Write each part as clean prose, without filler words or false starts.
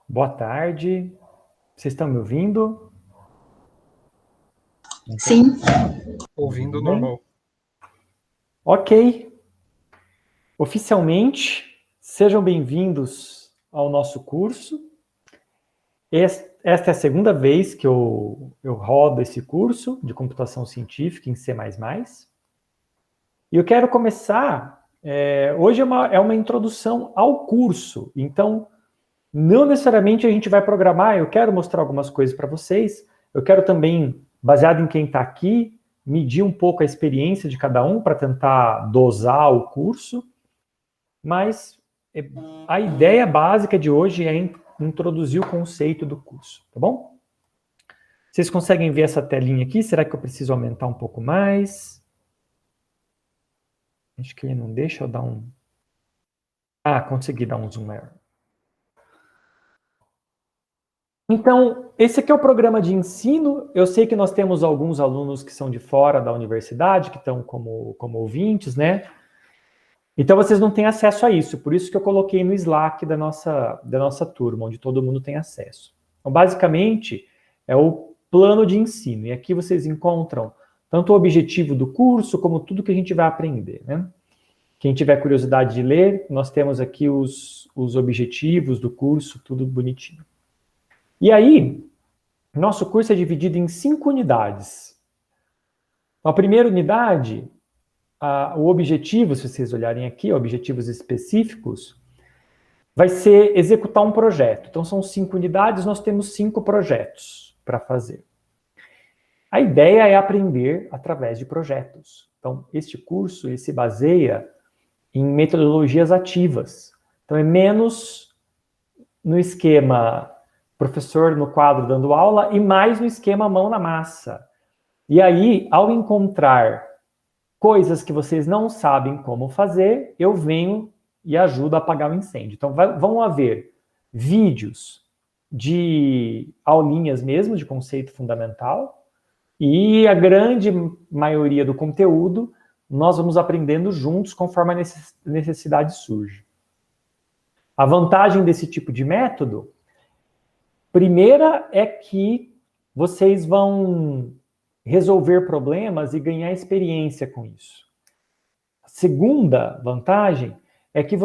Boa tarde. Vocês estão me ouvindo? Sim. Ouvindo Tudo bem? normal. Ok. Oficialmente, sejam bem-vindos ao nosso curso. Esta é a segunda vez que eu rodo esse curso de computação científica em C++. E eu quero começar... hoje é uma introdução ao curso. Então, não necessariamente a gente vai programar. Eu quero mostrar algumas coisas para vocês. Eu quero também, baseado em quem está aqui, medir um pouco a experiência de cada um para tentar dosar o curso. Mas a ideia básica de hoje é introduzir o conceito do curso, tá bom? Vocês conseguem ver essa telinha aqui? Será que eu preciso aumentar um pouco mais? Acho que ele não deixa eu dar um... Ah, consegui dar um zoom maior. Então, esse aqui é o programa de ensino. Eu sei que nós temos alguns alunos que são de fora da universidade, que estão como ouvintes, né? Então, vocês não têm acesso a isso. Por isso que eu coloquei no Slack da nossa turma, onde todo mundo tem acesso. Então, basicamente, é o plano de ensino. E aqui vocês encontram tanto o objetivo do curso, como tudo que a gente vai aprender, né? Quem tiver curiosidade de ler, nós temos aqui os objetivos do curso, tudo bonitinho. E aí, nosso curso é dividido em 5 unidades. A primeira unidade, o objetivo, se vocês olharem aqui, objetivos específicos, vai ser executar um projeto. Então, são 5 unidades, nós temos 5 projetos para fazer. A ideia é aprender através de projetos. Então, este curso ele se baseia em metodologias ativas. Então, é menos no esquema professor no quadro dando aula e mais no esquema mão na massa. E aí, ao encontrar coisas que vocês não sabem como fazer, eu venho e ajudo a apagar o incêndio. Então, vão haver vídeos de aulinhas mesmo, de conceito fundamental, e a grande maioria do conteúdo nós vamos aprendendo juntos conforme a necessidade surge. A vantagem desse tipo de método, primeira é que vocês vão resolver problemas e ganhar experiência com isso. A segunda vantagem é que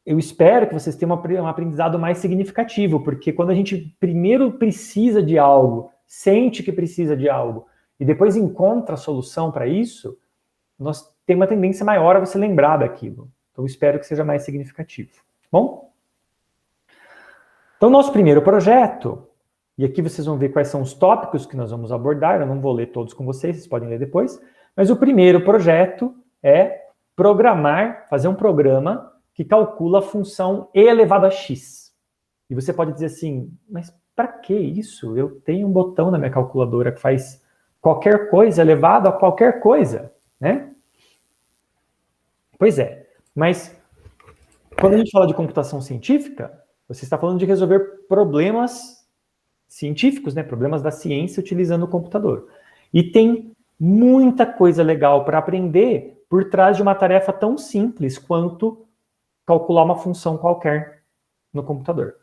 eu espero que vocês tenham um aprendizado mais significativo, porque quando a gente primeiro precisa de algo, sente que precisa de algo, e depois encontra a solução para isso, nós temos uma tendência maior a você lembrar daquilo. Então, eu espero que seja mais significativo. Bom? Então, nosso primeiro projeto, e aqui vocês vão ver quais são os tópicos que nós vamos abordar, eu não vou ler todos com vocês, vocês podem ler depois, mas o primeiro projeto é programar, fazer um programa que calcula a função e elevado a x. E você pode dizer assim, mas para que isso? Eu tenho um botão na minha calculadora que faz qualquer coisa elevado a qualquer coisa, né? Pois é, mas quando a gente fala de computação científica, você está falando de resolver problemas científicos, né? Problemas da ciência utilizando o computador. E tem muita coisa legal para aprender por trás de uma tarefa tão simples quanto calcular uma função qualquer no computador.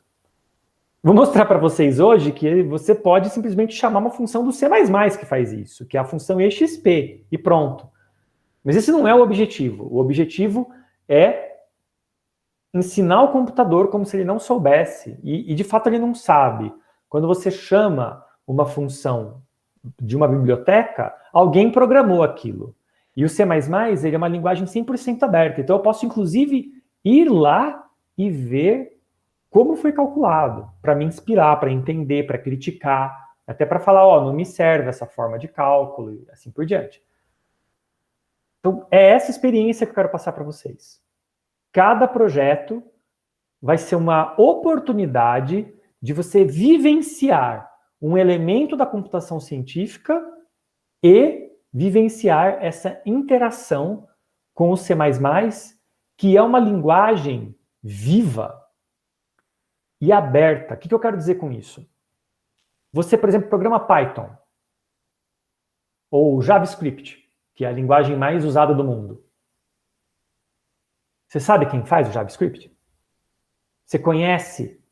Vou mostrar para vocês hoje que você pode simplesmente chamar uma função do C++ que faz isso, que é a função exp, e pronto. Mas esse não é o objetivo. O objetivo é ensinar o computador como se ele não soubesse, e de fato ele não sabe. Quando você chama uma função de uma biblioteca, alguém programou aquilo. E o C++ ele é uma linguagem 100% aberta, então eu posso inclusive ir lá e ver como foi calculado, para me inspirar, para entender, para criticar, até para falar, ó, não me serve essa forma de cálculo e assim por diante. Então, é essa experiência que eu quero passar para vocês. Cada projeto vai ser uma oportunidade de você vivenciar um elemento da computação científica e vivenciar essa interação com o C++, que é uma linguagem viva e aberta. O que eu quero dizer com isso? Você, por exemplo, programa Python ou JavaScript, que é a linguagem mais usada do mundo. Você sabe quem faz o JavaScript? Você conhece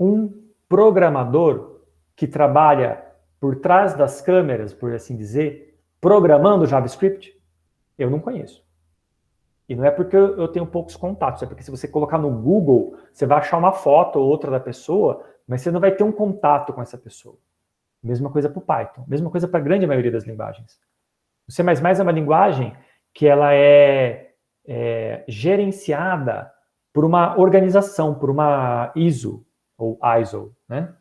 um programador que trabalha por trás das câmeras, por assim dizer, programando JavaScript? Eu não conheço. E não é porque eu tenho poucos contatos, é porque se você colocar no Google, você vai achar uma foto ou outra da pessoa, mas você não vai ter um contato com essa pessoa. Mesma coisa para o Python, mesma coisa para a grande maioria das linguagens. O C++ é uma linguagem que ela é gerenciada por uma organização, por uma ISO, ou ISO, né?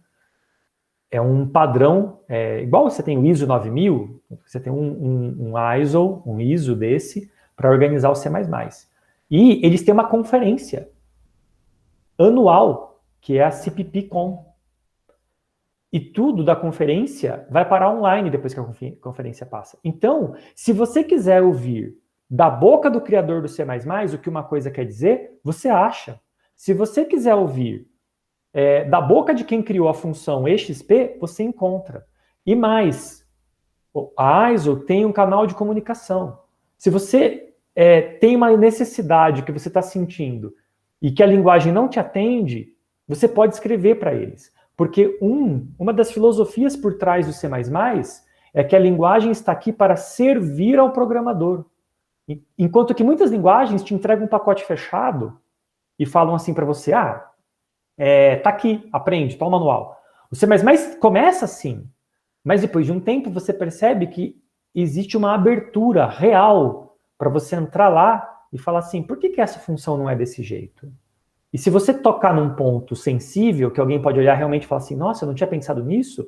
É um padrão, igual você tem o ISO 9000, você tem um ISO desse, para organizar o C++. E eles têm uma conferência anual, que é a CPPCon. E tudo da conferência vai parar online depois que a conferência passa. Então, se você quiser ouvir da boca do criador do C++ o que uma coisa quer dizer, você acha. Se você quiser ouvir da boca de quem criou a função EXP, você encontra. E mais, a ISO tem um canal de comunicação. Se você tem uma necessidade que você está sentindo e que a linguagem não te atende, você pode escrever para eles. Porque uma das filosofias por trás do C++ é que a linguagem está aqui para servir ao programador. Enquanto que muitas linguagens te entregam um pacote fechado e falam assim para você, tá aqui, aprende, tá o manual. O C++ começa assim, mas depois de um tempo você percebe que existe uma abertura real para você entrar lá e falar assim, por que essa função não é desse jeito? E se você tocar num ponto sensível, que alguém pode olhar realmente e falar assim, nossa, eu não tinha pensado nisso,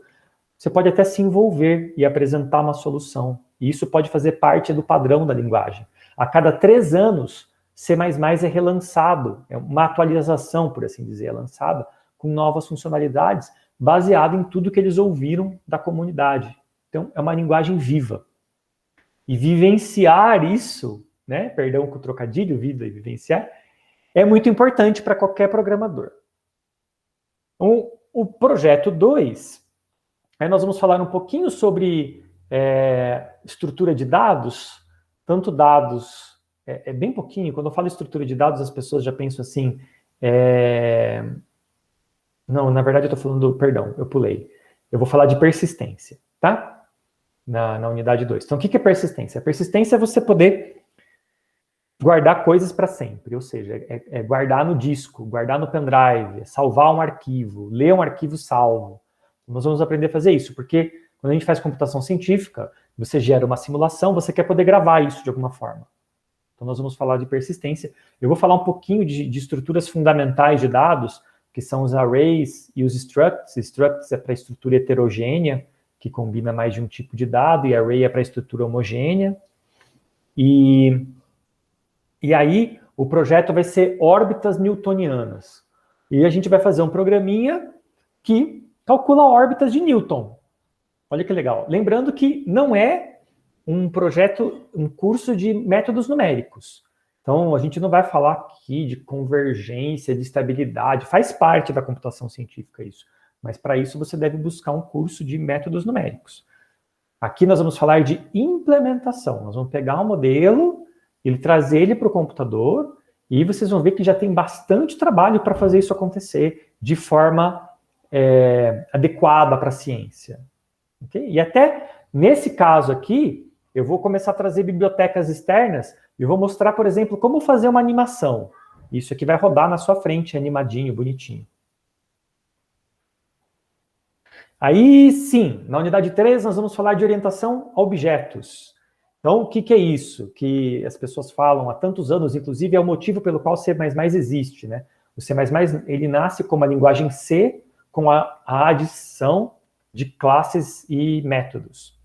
você pode até se envolver e apresentar uma solução. E isso pode fazer parte do padrão da linguagem. A cada 3 anos, C++ é relançado, é uma atualização, por assim dizer, é lançada com novas funcionalidades, baseado em tudo que eles ouviram da comunidade. Então, é uma linguagem viva. E vivenciar isso, né, perdão com o trocadilho, vida e vivenciar, é muito importante para qualquer programador. Então, o projeto 2, aí nós vamos falar um pouquinho sobre estrutura de dados, tanto dados, bem pouquinho, quando eu falo estrutura de dados, as pessoas já pensam assim, não, na verdade eu estou falando, perdão, eu pulei. Eu vou falar de persistência, tá? Na unidade 2. Então, o que é persistência? A persistência é você poder guardar coisas para sempre, ou seja, guardar no disco, guardar no pendrive, salvar um arquivo, ler um arquivo salvo. Nós vamos aprender a fazer isso, porque quando a gente faz computação científica, você gera uma simulação, você quer poder gravar isso de alguma forma. Então nós vamos falar de persistência. Eu vou falar um pouquinho de estruturas fundamentais de dados, que são os arrays e os structs. Structs é para estrutura heterogênea, que combina mais de um tipo de dado, e array é para estrutura homogênea. E aí, o projeto vai ser órbitas newtonianas. E a gente vai fazer um programinha que calcula órbitas de Newton. Olha que legal. Lembrando que não é um projeto, um curso de métodos numéricos. Então, a gente não vai falar aqui de convergência, de estabilidade. Faz parte da computação científica isso. Mas, para isso, você deve buscar um curso de métodos numéricos. Aqui nós vamos falar de implementação. Nós vamos pegar um modelo, trazer ele para o computador, e vocês vão ver que já tem bastante trabalho para fazer isso acontecer de forma adequada para a ciência. Okay? E até nesse caso aqui, eu vou começar a trazer bibliotecas externas e vou mostrar, por exemplo, como fazer uma animação. Isso aqui vai rodar na sua frente, animadinho, bonitinho. Aí, sim, na unidade 3, nós vamos falar de orientação a objetos. Então, o que é isso? Que as pessoas falam há tantos anos, inclusive, é o motivo pelo qual o C++ existe, né? O C++, ele nasce como a linguagem C, com a adição de classes e métodos.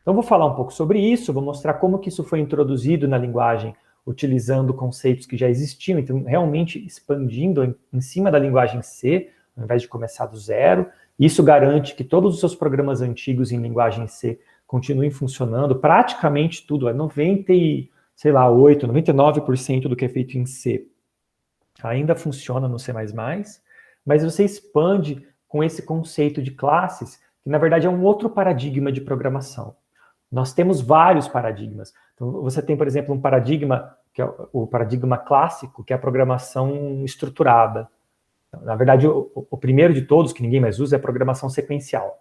Então, vou falar um pouco sobre isso, vou mostrar como que isso foi introduzido na linguagem, utilizando conceitos que já existiam, então, realmente expandindo em cima da linguagem C, ao invés de começar do zero. Isso garante que todos os seus programas antigos em linguagem C continuem funcionando, praticamente tudo, 99% do que é feito em C ainda funciona no C++, mas você expande com esse conceito de classes, que na verdade é um outro paradigma de programação. Nós temos vários paradigmas. Então, você tem, por exemplo, um paradigma, que é o paradigma clássico, que é a programação estruturada. Na verdade, o primeiro de todos, que ninguém mais usa, é programação sequencial.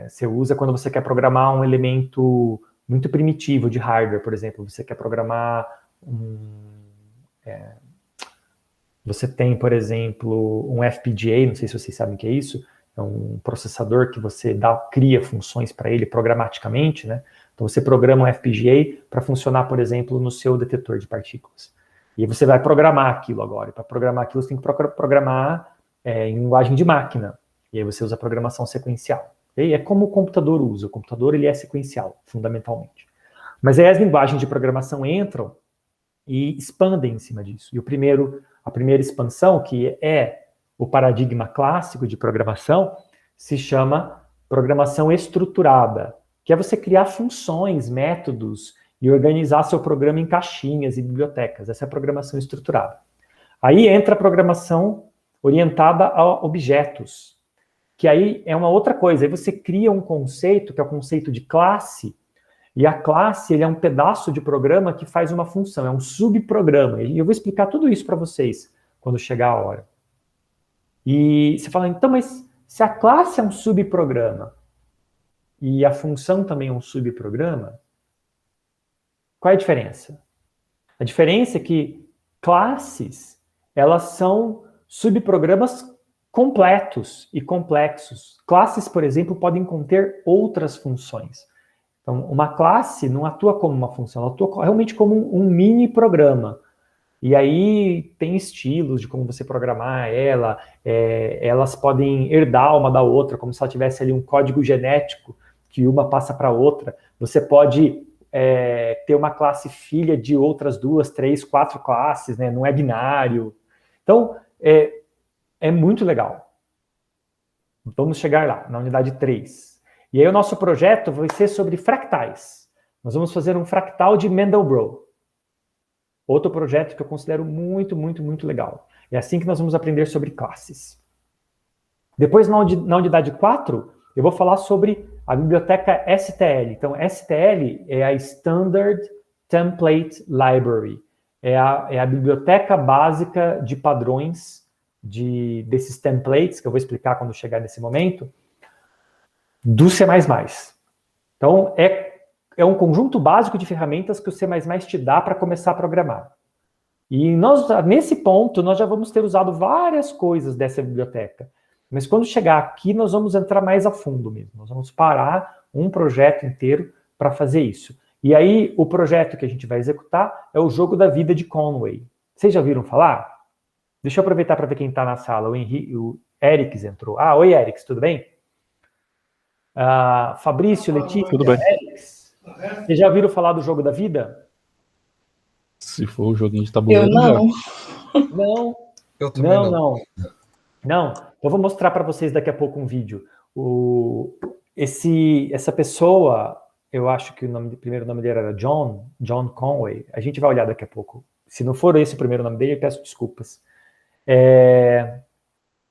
Você usa quando você quer programar um elemento muito primitivo de hardware, por exemplo. Você quer programar você tem, por exemplo, um FPGA, não sei se vocês sabem o que é isso, é um processador que você cria funções para ele programaticamente, né? Então você programa um FPGA para funcionar, por exemplo, no seu detetor de partículas. E você vai programar aquilo agora. Para programar aquilo, você tem que programar em linguagem de máquina. E aí você usa programação sequencial. E é como o computador usa. O computador ele é sequencial, fundamentalmente. Mas aí as linguagens de programação entram e expandem em cima disso. E a primeira expansão, que é o paradigma clássico de programação, se chama programação estruturada, que é você criar funções, métodos e organizar seu programa em caixinhas e bibliotecas. Essa é a programação estruturada. Aí entra a programação orientada a objetos, que aí é uma outra coisa. Aí você cria um conceito, que é o conceito de classe, e a classe ele é um pedaço de programa que faz uma função, é um subprograma. E eu vou explicar tudo isso para vocês quando chegar a hora. E você fala, então, mas se a classe é um subprograma e a função também é um subprograma, qual é a diferença? A diferença é que classes, elas são subprogramas completos e complexos. Classes, por exemplo, podem conter outras funções. Então, uma classe não atua como uma função, ela atua realmente como um mini programa. E aí tem estilos de como você programar ela, elas podem herdar uma da outra, como se ela tivesse ali um código genético que uma passa para a outra. Você pode ter uma classe filha de outras 2, 3, 4 classes, né? Não é binário. Então, é muito legal. Vamos chegar lá, na unidade 3. E aí o nosso projeto vai ser sobre fractais. Nós vamos fazer um fractal de Mandelbrot. Outro projeto que eu considero muito, muito, muito legal. É assim que nós vamos aprender sobre classes. Depois, na unidade 4, eu vou falar sobre a biblioteca STL. Então, STL é a Standard Template Library. É a biblioteca básica de padrões desses templates, que eu vou explicar quando chegar nesse momento, do C++. Então, é um conjunto básico de ferramentas que o C++ te dá para começar a programar. E nesse ponto, nós já vamos ter usado várias coisas dessa biblioteca. Mas quando chegar aqui, nós vamos entrar mais a fundo mesmo. Nós vamos parar um projeto inteiro para fazer isso. E aí, o projeto que a gente vai executar é o Jogo da Vida de Conway. Vocês já ouviram falar? Deixa eu aproveitar para ver quem está na sala. O Erics entrou. Oi, Erics, tudo bem? Fabrício, Letícia, tudo bem. Erics, vocês já ouviram falar do Jogo da Vida? Se for o joguinho de tabuleiro, eu não. Não. Eu também não. Eu vou mostrar para vocês daqui a pouco um vídeo. Essa pessoa, eu acho que o primeiro nome dele era John Conway. A gente vai olhar daqui a pouco. Se não for esse o primeiro nome dele, eu peço desculpas.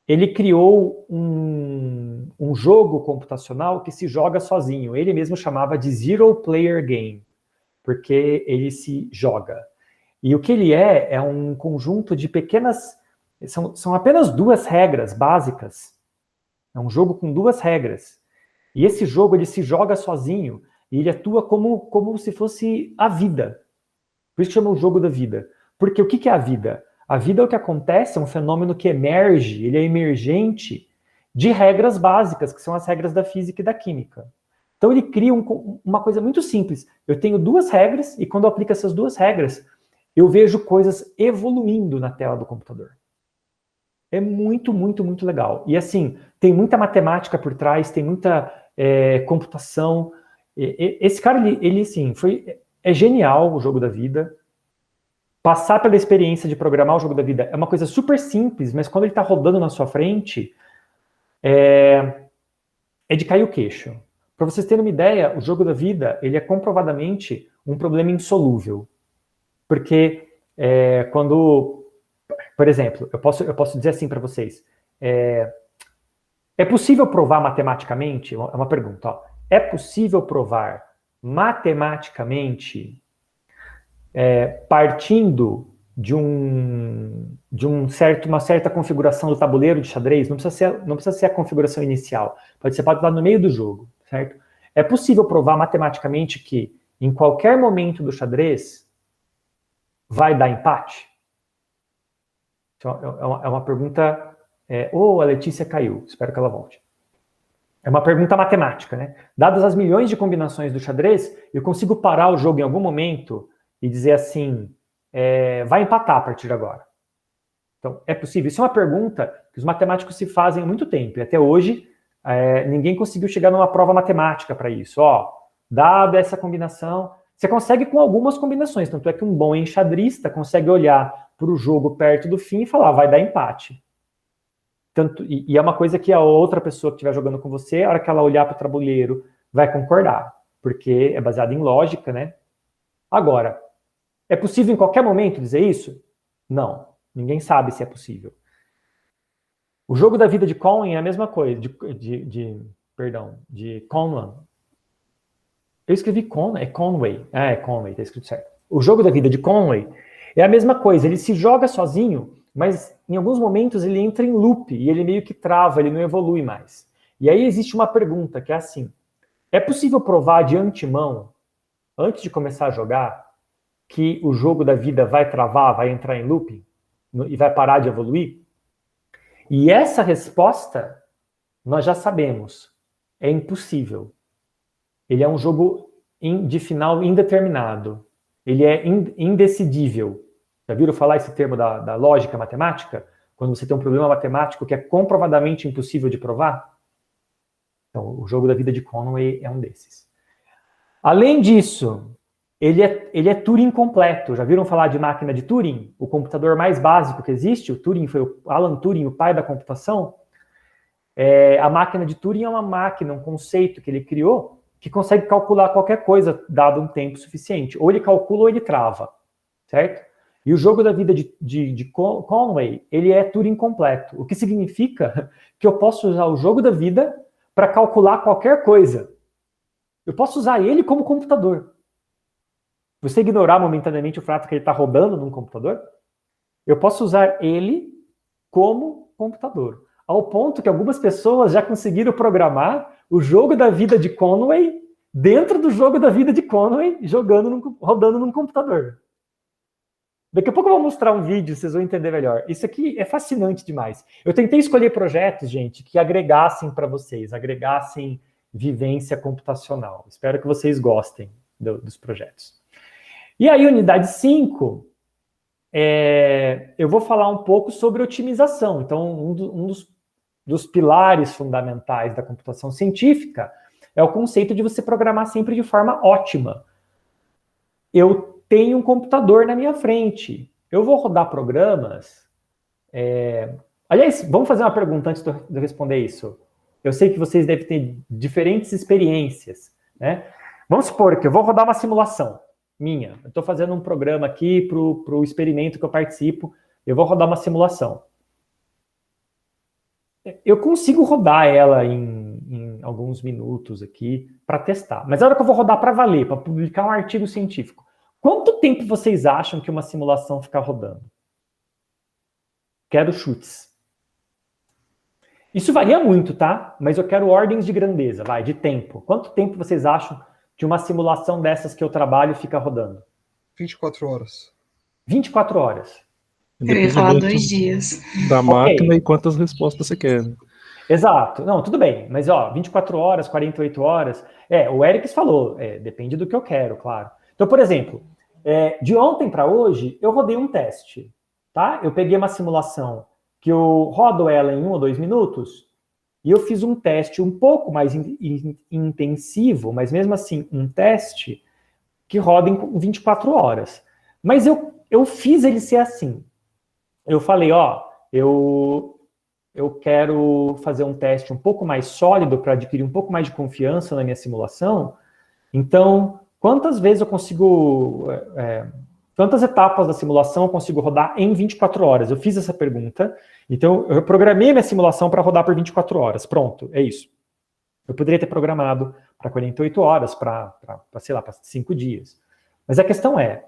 Ele criou um jogo computacional que se joga sozinho. Ele mesmo chamava de Zero Player Game, porque ele se joga. E o que ele é um conjunto de pequenas... São apenas 2 regras básicas. É um jogo com 2 regras. E esse jogo, ele se joga sozinho, e ele atua como se fosse a vida. Por isso que chama o jogo da vida. Porque o que é a vida? A vida é o que acontece, é um fenômeno que emerge, ele é emergente de regras básicas, que são as regras da física e da química. Então ele cria uma coisa muito simples. Eu tenho 2 regras, e quando eu aplico essas 2 regras, eu vejo coisas evoluindo na tela do computador. É muito, muito, muito legal. E assim, tem muita matemática por trás, tem muita computação. Esse cara, ele assim, é genial o Jogo da Vida. Passar pela experiência de programar o Jogo da Vida é uma coisa super simples, mas quando ele está rodando na sua frente, é de cair o queixo. Para vocês terem uma ideia, o Jogo da Vida, ele é comprovadamente um problema insolúvel. Porque quando... Por exemplo, eu posso dizer assim para vocês, é possível provar matematicamente, é uma pergunta, ó, é possível provar matematicamente, partindo uma certa configuração do tabuleiro de xadrez, não precisa ser a configuração inicial, pode estar no meio do jogo, certo? É possível provar matematicamente que em qualquer momento do xadrez vai dar empate? Então, é uma pergunta... a Letícia caiu, espero que ela volte. É uma pergunta matemática, né? Dadas as milhões de combinações do xadrez, eu consigo parar o jogo em algum momento e dizer assim, vai empatar a partir de agora. Então, é possível? Isso é uma pergunta que os matemáticos se fazem há muito tempo, e até hoje ninguém conseguiu chegar numa prova matemática para isso. Dada essa combinação, você consegue com algumas combinações, tanto é que um bom enxadrista consegue olhar para o jogo perto do fim e falar, vai dar empate. E é uma coisa que a outra pessoa que estiver jogando com você, a hora que ela olhar para o tabuleiro, vai concordar, porque é baseado em lógica, né? Agora, é possível em qualquer momento dizer isso? Não, ninguém sabe se é possível. O jogo da vida de Conway é a mesma coisa, de Conlan. Eu escrevi Conway, é Conway. É Conway, tá escrito certo. O jogo da vida de Conway é a mesma coisa, ele se joga sozinho, mas em alguns momentos ele entra em loop e ele meio que trava, ele não evolui mais. E aí existe uma pergunta que é assim, é possível provar de antemão, antes de começar a jogar, que o jogo da vida vai travar, vai entrar em loop e vai parar de evoluir? E essa resposta nós já sabemos, é impossível. Ele é um jogo de final indeterminado, ele é indecidível. Já viram falar esse termo da lógica matemática? Quando você tem um problema matemático que é comprovadamente impossível de provar? Então, o jogo da vida de Conway é um desses. Além disso, ele é Turing completo. Já viram falar de máquina de Turing? O computador mais básico que existe? O Turing foi o Alan Turing, o pai da computação. A máquina de Turing é uma máquina, um conceito que ele criou que consegue calcular qualquer coisa dado um tempo suficiente. Ou ele calcula ou ele trava, certo? E o jogo da vida de Conway, ele é Turing completo, o que significa que eu posso usar o jogo da vida para calcular qualquer coisa. Eu posso usar ele como computador. Você ignorar momentaneamente o fato que ele está rodando num computador? Eu posso usar ele como computador. Ao ponto que algumas pessoas já conseguiram programar o jogo da vida de Conway dentro do jogo da vida de Conway, rodando num computador. Daqui a pouco eu vou mostrar um vídeo, vocês vão entender melhor. Isso aqui é fascinante demais. Eu tentei escolher projetos, gente, que agregassem para vocês, agregassem vivência computacional. Espero que vocês gostem dos projetos. E aí, unidade 5, eu vou falar um pouco sobre otimização. Então, um dos pilares fundamentais da computação científica é o conceito de você programar sempre de forma ótima. Eu tenho um computador na minha frente. Eu vou rodar programas... Aliás, vamos fazer uma pergunta antes de eu responder isso. Eu sei que vocês devem ter diferentes experiências, né? Vamos supor que eu vou rodar uma simulação minha. Eu estou fazendo um programa aqui para o experimento que eu participo. Eu vou rodar uma simulação. Eu consigo rodar ela em alguns minutos aqui para testar. Mas a hora que eu vou rodar para valer, para publicar um artigo científico, quanto tempo vocês acham que uma simulação fica rodando? Quero chutes. Isso varia muito, tá? Mas eu quero ordens de grandeza, de tempo. Quanto tempo vocês acham que uma simulação dessas que eu trabalho fica rodando? 24 horas. 24 horas. Eu ia falar 2 dias. Da máquina e quantas respostas você quer. Né? Exato. Não, tudo bem. Mas, 24 horas, 48 horas... o Erics falou, depende do que eu quero, claro. Então, por exemplo, de ontem para hoje, eu rodei um teste, tá? Eu peguei uma simulação que eu rodo ela em 1 ou 2 minutos e eu fiz um teste um pouco mais intensivo, mas mesmo assim, um teste que roda em 24 horas. Mas eu fiz ele ser assim. Eu falei, eu quero fazer um teste um pouco mais sólido para adquirir um pouco mais de confiança na minha simulação. Então, quantas vezes eu consigo... quantas etapas da simulação eu consigo rodar em 24 horas? Eu fiz essa pergunta, então eu programei minha simulação para rodar por 24 horas. Pronto, é isso. Eu poderia ter programado para 48 horas, para sei lá, para 5 dias. Mas a questão é,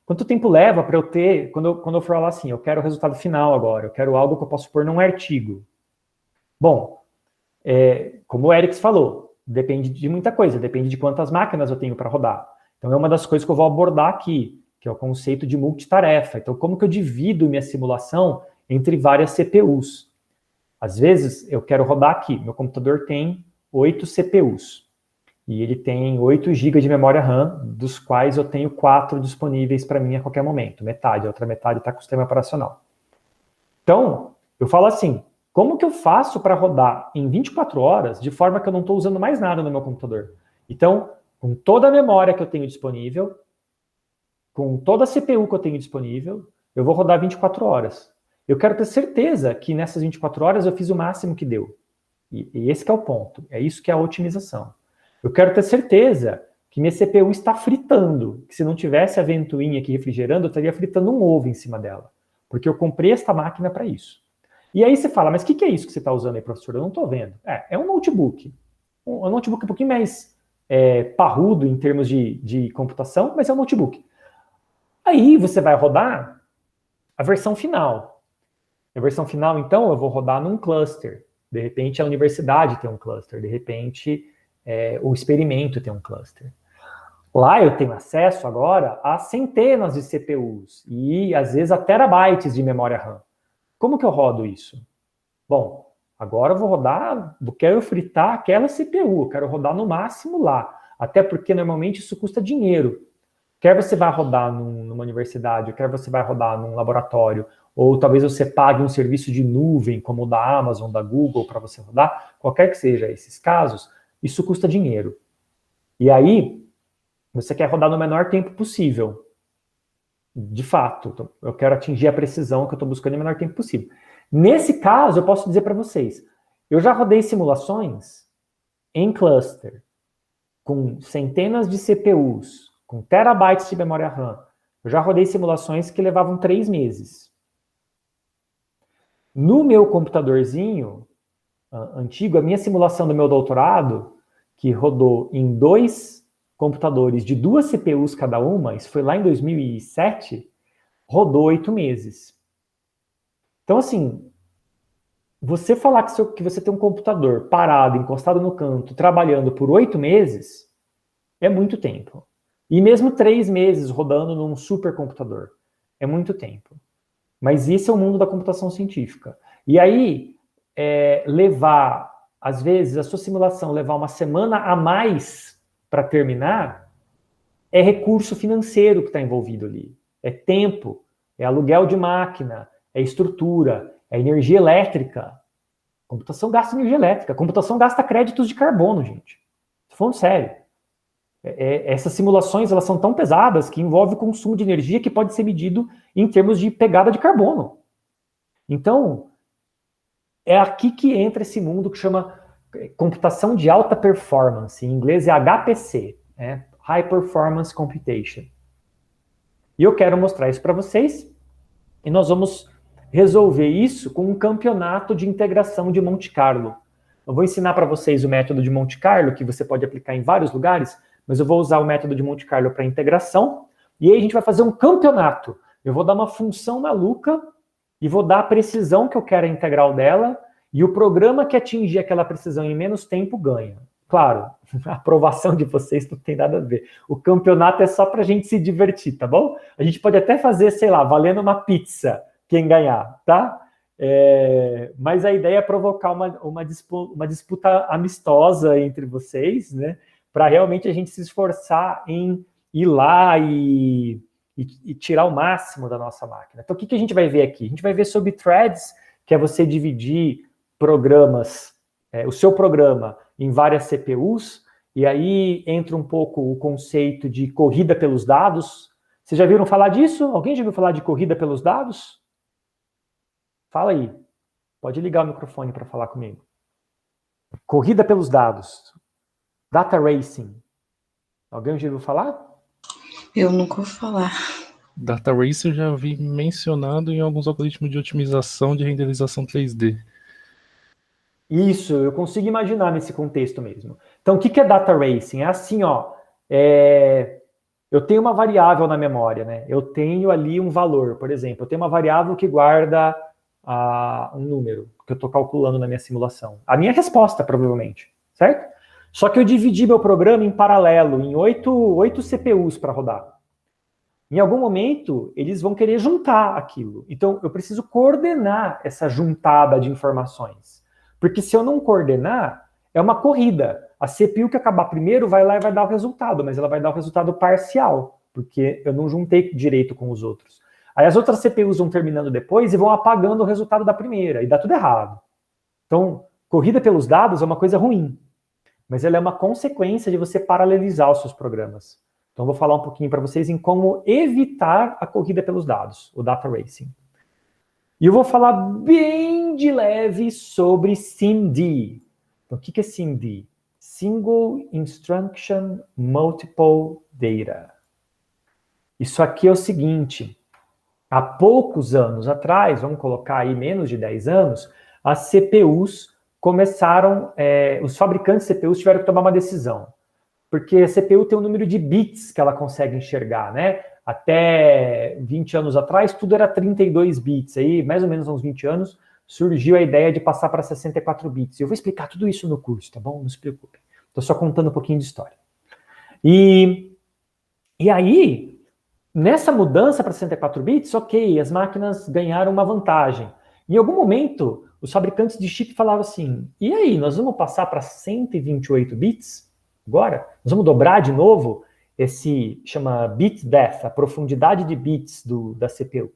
Quanto tempo leva para eu ter, quando eu for falar assim, eu quero o resultado final agora, eu quero algo que eu posso pôr num artigo. Bom, como o Eric falou, depende de muita coisa, depende de quantas máquinas eu tenho para rodar. Então é uma das coisas que eu vou abordar aqui, que é o conceito de multitarefa. Então como que eu divido minha simulação entre várias CPUs? Às vezes eu quero rodar aqui, meu computador tem 8 CPUs. E ele tem 8 GB de memória RAM, dos quais eu tenho 4 disponíveis para mim a qualquer momento. Metade, a outra metade está com o sistema operacional. Então, eu falo assim, como que eu faço para rodar em 24 horas de forma que eu não estou usando mais nada no meu computador? Então, com toda a memória que eu tenho disponível, com toda a CPU que eu tenho disponível, eu vou rodar 24 horas. Eu quero ter certeza que nessas 24 horas eu fiz o máximo que deu. E esse que é o ponto. É isso que é a otimização. Eu quero ter certeza que minha CPU está fritando, que se não tivesse a ventoinha aqui refrigerando, eu estaria fritando um ovo em cima dela, porque eu comprei esta máquina para isso. E aí você fala, mas o que é isso que você está usando aí, professor? Eu não estou vendo. É um notebook. Um notebook um pouquinho mais parrudo em termos de computação, mas é um notebook. Aí você vai rodar a versão final. A versão final, então, eu vou rodar num cluster. De repente, a universidade tem um cluster. De repente, o experimento tem um cluster. Lá eu tenho acesso agora a centenas de CPUs e, às vezes, a terabytes de memória RAM. Como que eu rodo isso? Bom, agora eu vou rodar, quero fritar aquela CPU, quero rodar no máximo lá. Até porque, normalmente, isso custa dinheiro. Quer você vai rodar numa universidade, quer você vai rodar num laboratório, ou talvez você pague um serviço de nuvem, como o da Amazon, da Google, para você rodar, qualquer que seja esses casos, isso custa dinheiro. E aí, você quer rodar no menor tempo possível. De fato, eu quero atingir a precisão que eu estou buscando no menor tempo possível. Nesse caso, eu posso dizer para vocês, eu já rodei simulações em cluster, com centenas de CPUs, com terabytes de memória RAM. Eu já rodei simulações que levavam 3 meses. No meu computadorzinho antigo, a minha simulação do meu doutorado, que rodou em 2 computadores de 2 CPUs cada uma, isso foi lá em 2007, rodou 8 meses. Então, assim, você falar que você tem um computador parado, encostado no canto, trabalhando por 8 meses, é muito tempo. E mesmo 3 meses rodando num supercomputador, é muito tempo. Mas isso é o mundo da computação científica. E aí, levar, às vezes, a sua simulação levar uma semana a mais para terminar, é recurso financeiro que está envolvido ali. É tempo, é aluguel de máquina, é estrutura, é energia elétrica. Computação gasta energia elétrica. Computação gasta créditos de carbono, gente. Estou falando sério. Essas simulações, elas são tão pesadas que envolve o consumo de energia que pode ser medido em termos de pegada de carbono. Então, é aqui que entra esse mundo que chama computação de alta performance. Em inglês é HPC, High Performance Computation. E eu quero mostrar isso para vocês. E nós vamos resolver isso com um campeonato de integração de Monte Carlo. Eu vou ensinar para vocês o método de Monte Carlo, que você pode aplicar em vários lugares, mas eu vou usar o método de Monte Carlo para integração, e aí a gente vai fazer um campeonato. Eu vou dar uma função maluca, e vou dar a precisão que eu quero a integral dela, e o programa que atingir aquela precisão em menos tempo ganha. Claro, a aprovação de vocês não tem nada a ver. O campeonato é só para a gente se divertir, tá bom? A gente pode até fazer, sei lá, valendo uma pizza, quem ganhar, tá? Mas a ideia é provocar uma disputa amistosa entre vocês, né? Para realmente a gente se esforçar em ir lá e tirar o máximo da nossa máquina. Então, o que a gente vai ver aqui? A gente vai ver sobre threads, que é você dividir programas, o seu programa em várias CPUs, e aí entra um pouco o conceito de corrida pelos dados. Vocês já viram falar disso? Alguém já viu falar de corrida pelos dados? Fala aí. Pode ligar o microfone para falar comigo. Corrida pelos dados. Data racing. Alguém já ouviu falar? Eu nunca vou falar. Data Race eu já vi mencionado em alguns algoritmos de otimização de renderização 3D. Isso, eu consigo imaginar nesse contexto mesmo. Então, o que é Data Racing? É assim, ó. eu tenho uma variável na memória, né? Eu tenho ali um valor, por exemplo, eu tenho uma variável que guarda um número que eu estou calculando na minha simulação. A minha resposta, provavelmente, certo? Só que eu dividi meu programa em paralelo, em 8 CPUs para rodar. Em algum momento, eles vão querer juntar aquilo. Então, eu preciso coordenar essa juntada de informações. Porque se eu não coordenar, é uma corrida. A CPU que acabar primeiro vai lá e vai dar o resultado, mas ela vai dar o resultado parcial, porque eu não juntei direito com os outros. Aí as outras CPUs vão terminando depois e vão apagando o resultado da primeira, e dá tudo errado. Então, corrida pelos dados é uma coisa ruim, mas ela é uma consequência de você paralelizar os seus programas. Então, vou falar um pouquinho para vocês em como evitar a corrida pelos dados, o data racing. E eu vou falar bem de leve sobre SIMD. Então, o que é SIMD? Single Instruction Multiple Data. Isso aqui é o seguinte, há poucos anos atrás, vamos colocar aí menos de 10 anos, as CPUs começaram, os fabricantes de CPUs tiveram que tomar uma decisão. Porque a CPU tem um número de bits que ela consegue enxergar, né? Até 20 anos atrás, tudo era 32 bits. Aí, mais ou menos uns 20 anos, surgiu a ideia de passar para 64 bits. Eu vou explicar tudo isso no curso, tá bom? Não se preocupe. Estou só contando um pouquinho de história. E aí, nessa mudança para 64 bits, ok, as máquinas ganharam uma vantagem. Em algum momento, os fabricantes de chip falaram assim, e aí, nós vamos passar para 128 bits? Agora, nós vamos dobrar de novo esse, chama bit depth, a profundidade de bits da CPU.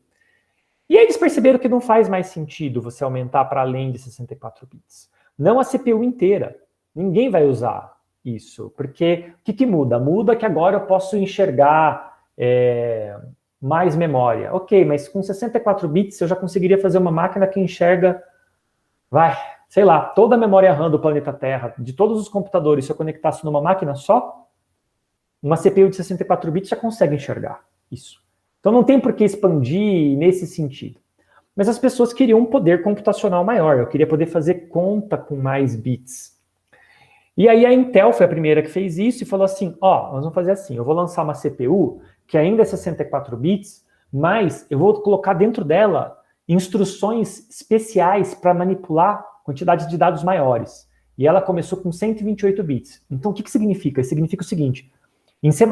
E aí eles perceberam que não faz mais sentido você aumentar para além de 64 bits. Não a CPU inteira. Ninguém vai usar isso, porque o que muda? Muda que agora eu posso enxergar mais memória. Ok, mas com 64 bits eu já conseguiria fazer uma máquina que enxerga, sei lá, toda a memória RAM do planeta Terra, de todos os computadores, se eu conectasse numa máquina só, uma CPU de 64 bits já consegue enxergar isso. Então não tem por que expandir nesse sentido. Mas as pessoas queriam um poder computacional maior, eu queria poder fazer conta com mais bits. E aí a Intel foi a primeira que fez isso e falou assim, nós vamos fazer assim, eu vou lançar uma CPU que ainda é 64 bits, mas eu vou colocar dentro dela instruções especiais para manipular quantidades de dados maiores. E ela começou com 128 bits. Então, o que significa? Significa o seguinte, em C++,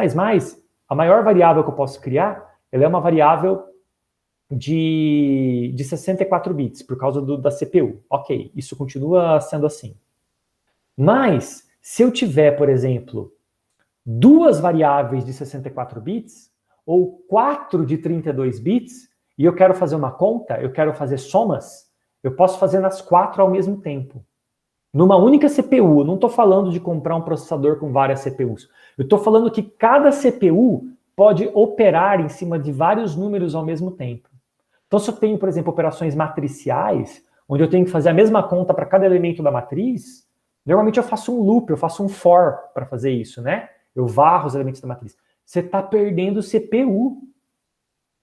a maior variável que eu posso criar, ela é uma variável de 64 bits, por causa da CPU. Ok, isso continua sendo assim. Mas, se eu tiver, por exemplo, duas variáveis de 64 bits, ou 4 de 32 bits, e eu quero fazer uma conta, eu quero fazer somas, eu posso fazer nas 4 ao mesmo tempo. Numa única CPU, eu não estou falando de comprar um processador com várias CPUs. Eu estou falando que cada CPU pode operar em cima de vários números ao mesmo tempo. Então, se eu tenho, por exemplo, operações matriciais, onde eu tenho que fazer a mesma conta para cada elemento da matriz, normalmente eu faço um loop, eu faço um for para fazer isso, né? Eu varro os elementos da matriz. Você está perdendo CPU.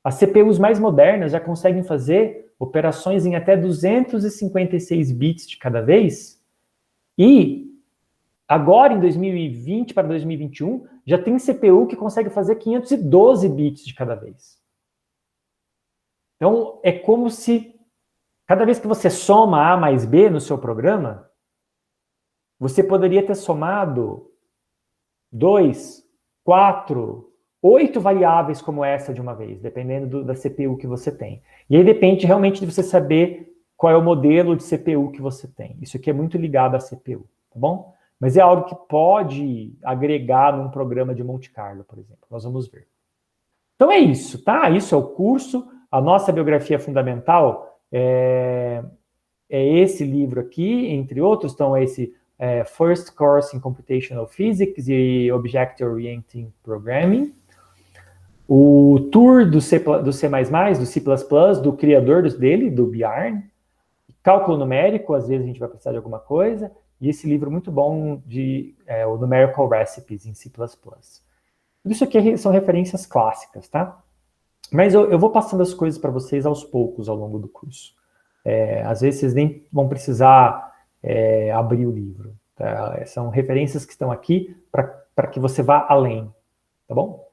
As CPUs mais modernas já conseguem fazer operações em até 256 bits de cada vez. E agora, em 2020 para 2021, já tem CPU que consegue fazer 512 bits de cada vez. Então, é como se cada vez que você soma A mais B no seu programa, você poderia ter somado 2, 4, 8 variáveis como essa de uma vez, dependendo da CPU que você tem. E aí depende realmente de você saber qual é o modelo de CPU que você tem. Isso aqui é muito ligado à CPU, tá bom? Mas é algo que pode agregar num programa de Monte Carlo, por exemplo. Nós vamos ver. Então é isso, tá? Isso é o curso. A nossa biografia fundamental é esse livro aqui, entre outros. Então é esse First Course in Computational Physics e Object-Oriented Programming. O tour do C++, do C++, do C++, do criador dele, do Bjarne. Cálculo numérico, às vezes a gente vai precisar de alguma coisa. E esse livro muito bom de o Numerical Recipes em C++. Tudo isso aqui são referências clássicas, tá? Mas eu vou passando as coisas para vocês aos poucos ao longo do curso. Às vezes vocês nem vão precisar abrir o livro. Tá? São referências que estão aqui para que você vá além, tá bom?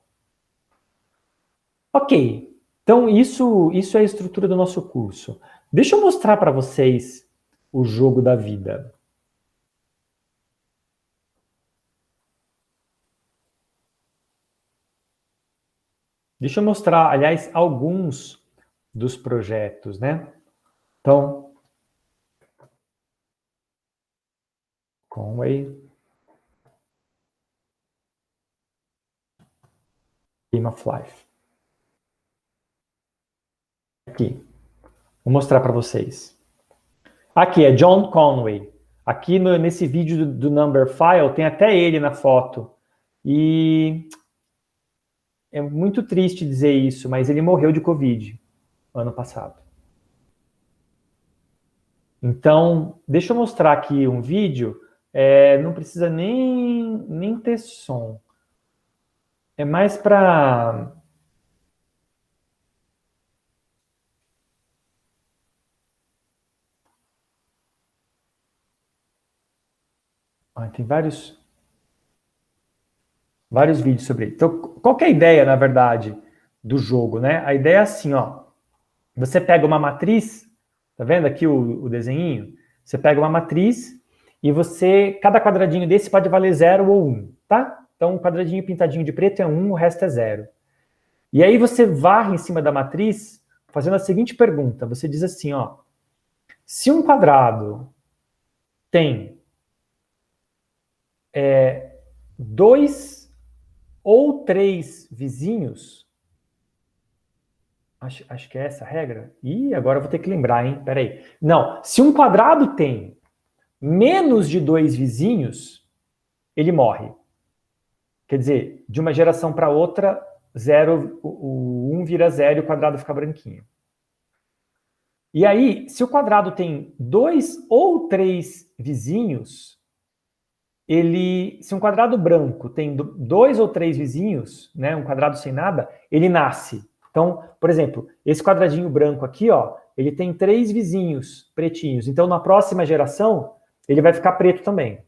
Ok, então isso é a estrutura do nosso curso. Deixa eu mostrar para vocês o jogo da vida. Deixa eu mostrar, aliás, alguns dos projetos, né? Então, Conway, Game of Life. Aqui, vou mostrar para vocês. Aqui é John Conway. Aqui nesse vídeo do Number File tem até ele na foto. E é muito triste dizer isso, mas ele morreu de Covid ano passado. Então, deixa eu mostrar aqui um vídeo. Não precisa nem ter som. É mais para... tem vários vídeos sobre ele. Então, qual que é a ideia, na verdade, do jogo, né? A ideia é assim, ó. Você pega uma matriz, tá vendo aqui o desenhinho? Você pega uma matriz e cada quadradinho desse pode valer 0 ou 1, tá? Então, um quadradinho pintadinho de preto é 1, o resto é 0. E aí você varre em cima da matriz fazendo a seguinte pergunta. Você diz assim, ó. Se um quadrado tem 2 ou 3 vizinhos, acho que é essa a regra. Ih, agora eu vou ter que lembrar, hein? Peraí. Não, se um quadrado tem menos de 2 vizinhos, ele morre. Quer dizer, de uma geração para outra, o 1 vira 0 e o quadrado fica branquinho. E aí, se o quadrado tem 2 ou 3 vizinhos, se um quadrado branco tem 2 ou 3 vizinhos, né, um quadrado sem nada, ele nasce. Então, por exemplo, esse quadradinho branco aqui, ó, ele tem 3 vizinhos pretinhos. Então, na próxima geração, ele vai ficar preto também.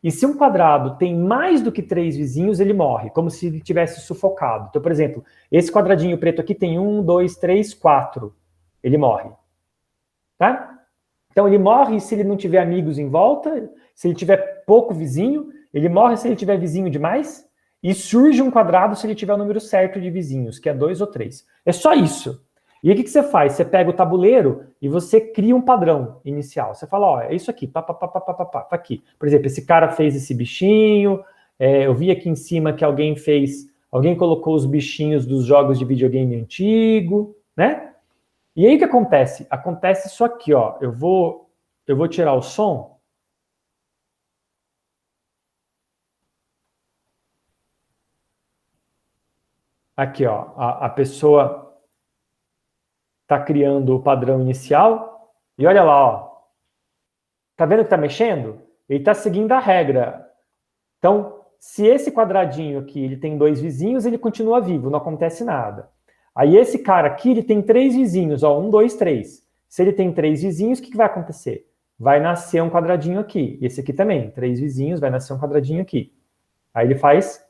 E se um quadrado tem mais do que 3 vizinhos, ele morre, como se ele tivesse sufocado. Então, por exemplo, esse quadradinho preto aqui tem 1, 2, 3, 4. Ele morre. Tá? Então, ele morre se ele não tiver amigos em volta, se ele tiver pouco vizinho, ele morre se ele tiver vizinho demais, e surge um quadrado se ele tiver o número certo de vizinhos, que é 2 ou 3. É só isso. E aí o que você faz? Você pega o tabuleiro e você cria um padrão inicial. Você fala, ó, é isso aqui, tá aqui. Por exemplo, esse cara fez esse bichinho, eu vi aqui em cima que alguém colocou os bichinhos dos jogos de videogame antigo, né? E aí o que acontece? Acontece isso aqui, ó. Eu vou tirar o som. Aqui, ó, a pessoa está criando o padrão inicial e olha lá, ó. Tá vendo que está mexendo? Ele está seguindo a regra. Então, se esse quadradinho aqui ele tem 2 vizinhos, ele continua vivo, não acontece nada. Aí esse cara aqui, ele tem 3 vizinhos, ó, 1, 2, 3. Se ele tem 3 vizinhos, o que vai acontecer? Vai nascer um quadradinho aqui. Esse aqui também, 3 vizinhos, vai nascer um quadradinho aqui. Aí ele faz...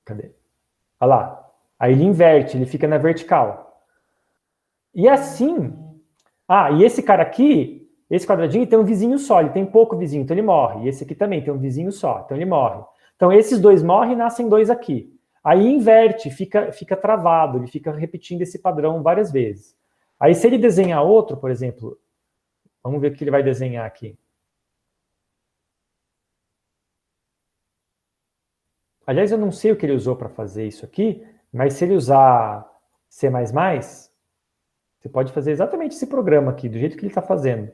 Cadê? Olha lá. Aí ele inverte, ele fica na vertical. E assim... e esse cara aqui, esse quadradinho tem um vizinho só, ele tem pouco vizinho, então ele morre. E esse aqui também tem um vizinho só, então ele morre. Então esses dois morrem e nascem 2 aqui. Aí inverte, fica travado, ele fica repetindo esse padrão várias vezes. Aí se ele desenhar outro, por exemplo, vamos ver o que ele vai desenhar aqui. Aliás, eu não sei o que ele usou para fazer isso aqui, mas se ele usar C++, você pode fazer exatamente esse programa aqui, do jeito que ele está fazendo,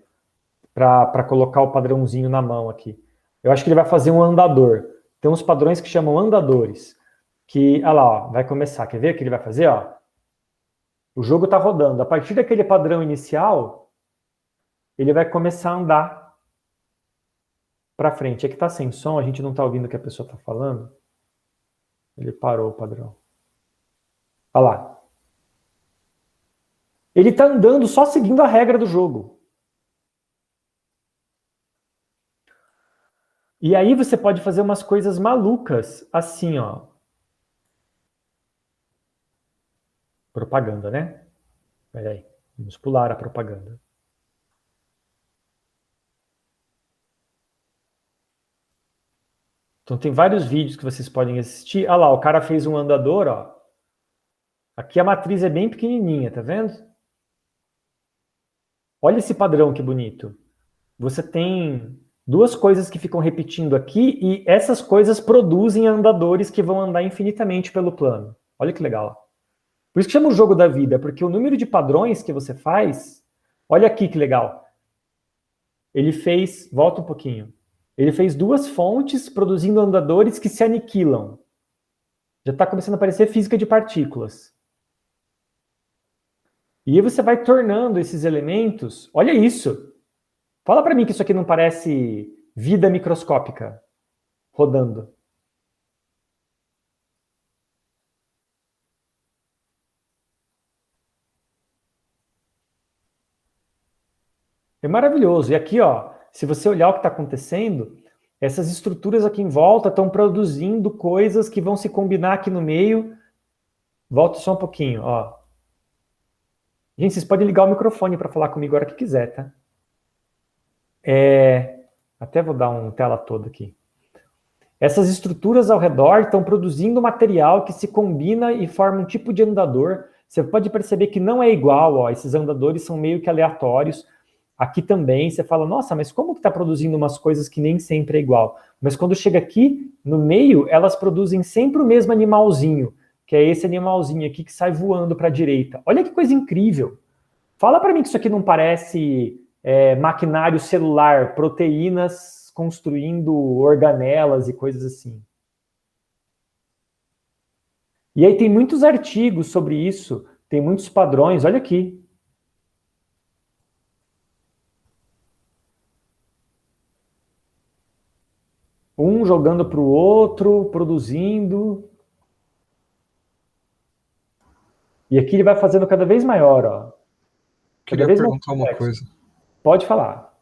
para colocar o padrãozinho na mão aqui. Eu acho que ele vai fazer um andador. Tem uns padrões que chamam andadores, que, olha lá, ó, vai começar. Quer ver o que ele vai fazer? Ó? O jogo está rodando. A partir daquele padrão inicial, ele vai começar a andar para frente. É que está sem som, a gente não está ouvindo o que a pessoa está falando. Ele parou o padrão. Olha lá. Ele está andando só seguindo a regra do jogo. E aí você pode fazer umas coisas malucas, assim, ó. Propaganda, né? Peraí, vamos pular a propaganda. Então tem vários vídeos que vocês podem assistir. Ah lá, o cara fez um andador, ó. Aqui a matriz é bem pequenininha, tá vendo? Olha esse padrão que bonito. Você tem duas coisas que ficam repetindo aqui e essas coisas produzem andadores que vão andar infinitamente pelo plano. Olha que legal. Por isso que chama o jogo da vida, porque o número de padrões que você faz... Olha aqui que legal. Ele fez... Volta um pouquinho. Ele fez duas fontes produzindo andadores que se aniquilam. Já está começando a aparecer física de partículas. E aí você vai tornando esses elementos... Olha isso! Fala para mim que isso aqui não parece vida microscópica rodando. É maravilhoso. E aqui, ó, se você olhar o que está acontecendo, essas estruturas aqui em volta estão produzindo coisas que vão se combinar aqui no meio. Volta só um pouquinho, ó. Gente, vocês podem ligar o microfone para falar comigo a hora que quiser, tá? Até vou dar uma tela toda aqui. Essas estruturas ao redor estão produzindo material que se combina e forma um tipo de andador. Você pode perceber que não é igual, ó, esses andadores são meio que aleatórios. Aqui também você fala, nossa, mas como que está produzindo umas coisas que nem sempre é igual? Mas quando chega aqui, no meio, elas produzem sempre o mesmo animalzinho, que é esse animalzinho aqui que sai voando para a direita. Olha que coisa incrível. Fala para mim que isso aqui não parece maquinário celular, proteínas construindo organelas e coisas assim. E aí tem muitos artigos sobre isso, tem muitos padrões, olha aqui. Um jogando para o outro, produzindo. E aqui ele vai fazendo cada vez maior, ó. Queria perguntar uma coisa. Pode falar.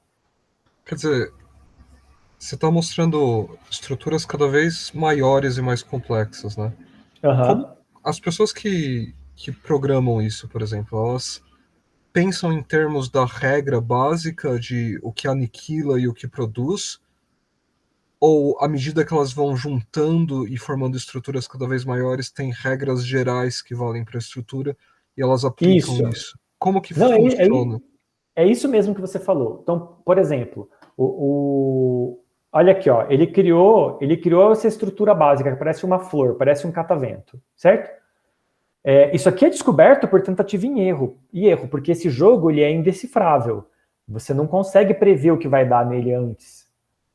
Quer dizer, você está mostrando estruturas cada vez maiores e mais complexas, né? Como as pessoas que programam isso, por exemplo, elas pensam em termos da regra básica de o que aniquila e o que produz, ou à medida que elas vão juntando e formando estruturas cada vez maiores, tem regras gerais que valem para a estrutura e elas aplicam isso? Como que funciona? É isso mesmo que você falou. Então, por exemplo, olha aqui, ó, ele criou essa estrutura básica que parece uma flor, parece um catavento, certo? Isso aqui é descoberto por tentativa e erro, porque esse jogo ele é indecifrável. Você não consegue prever o que vai dar nele antes.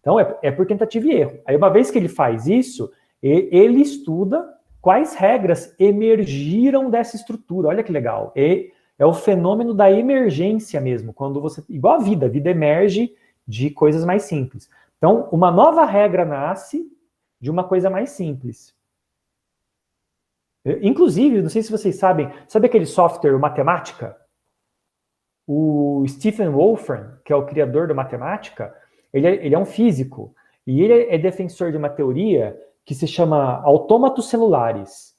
Então, é por tentativa e erro. Aí, uma vez que ele faz isso, ele estuda quais regras emergiram dessa estrutura. Olha que legal. É o fenômeno da emergência mesmo, quando você... Igual a vida emerge de coisas mais simples. Então, uma nova regra nasce de uma coisa mais simples. Inclusive, não sei se vocês sabem, sabe aquele software Matemática? O Stephen Wolfram, que é o criador da matemática, ele é um físico, e ele é defensor de uma teoria que se chama autômatos celulares,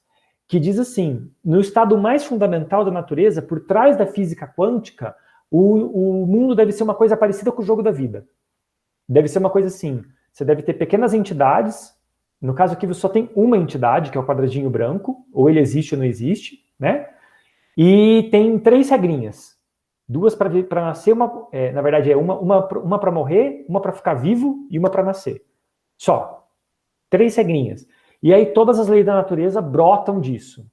que diz assim, no estado mais fundamental da natureza, por trás da física quântica, o mundo deve ser uma coisa parecida com o jogo da vida. Deve ser uma coisa assim, você deve ter pequenas entidades, no caso aqui você só tem uma entidade, que é o quadradinho branco, ou ele existe ou não existe, né? E tem 3 regrinhas. 2 para nascer, na verdade uma para morrer, uma para ficar vivo e uma para nascer. Só. 3 regrinhas. E aí todas as leis da natureza brotam disso.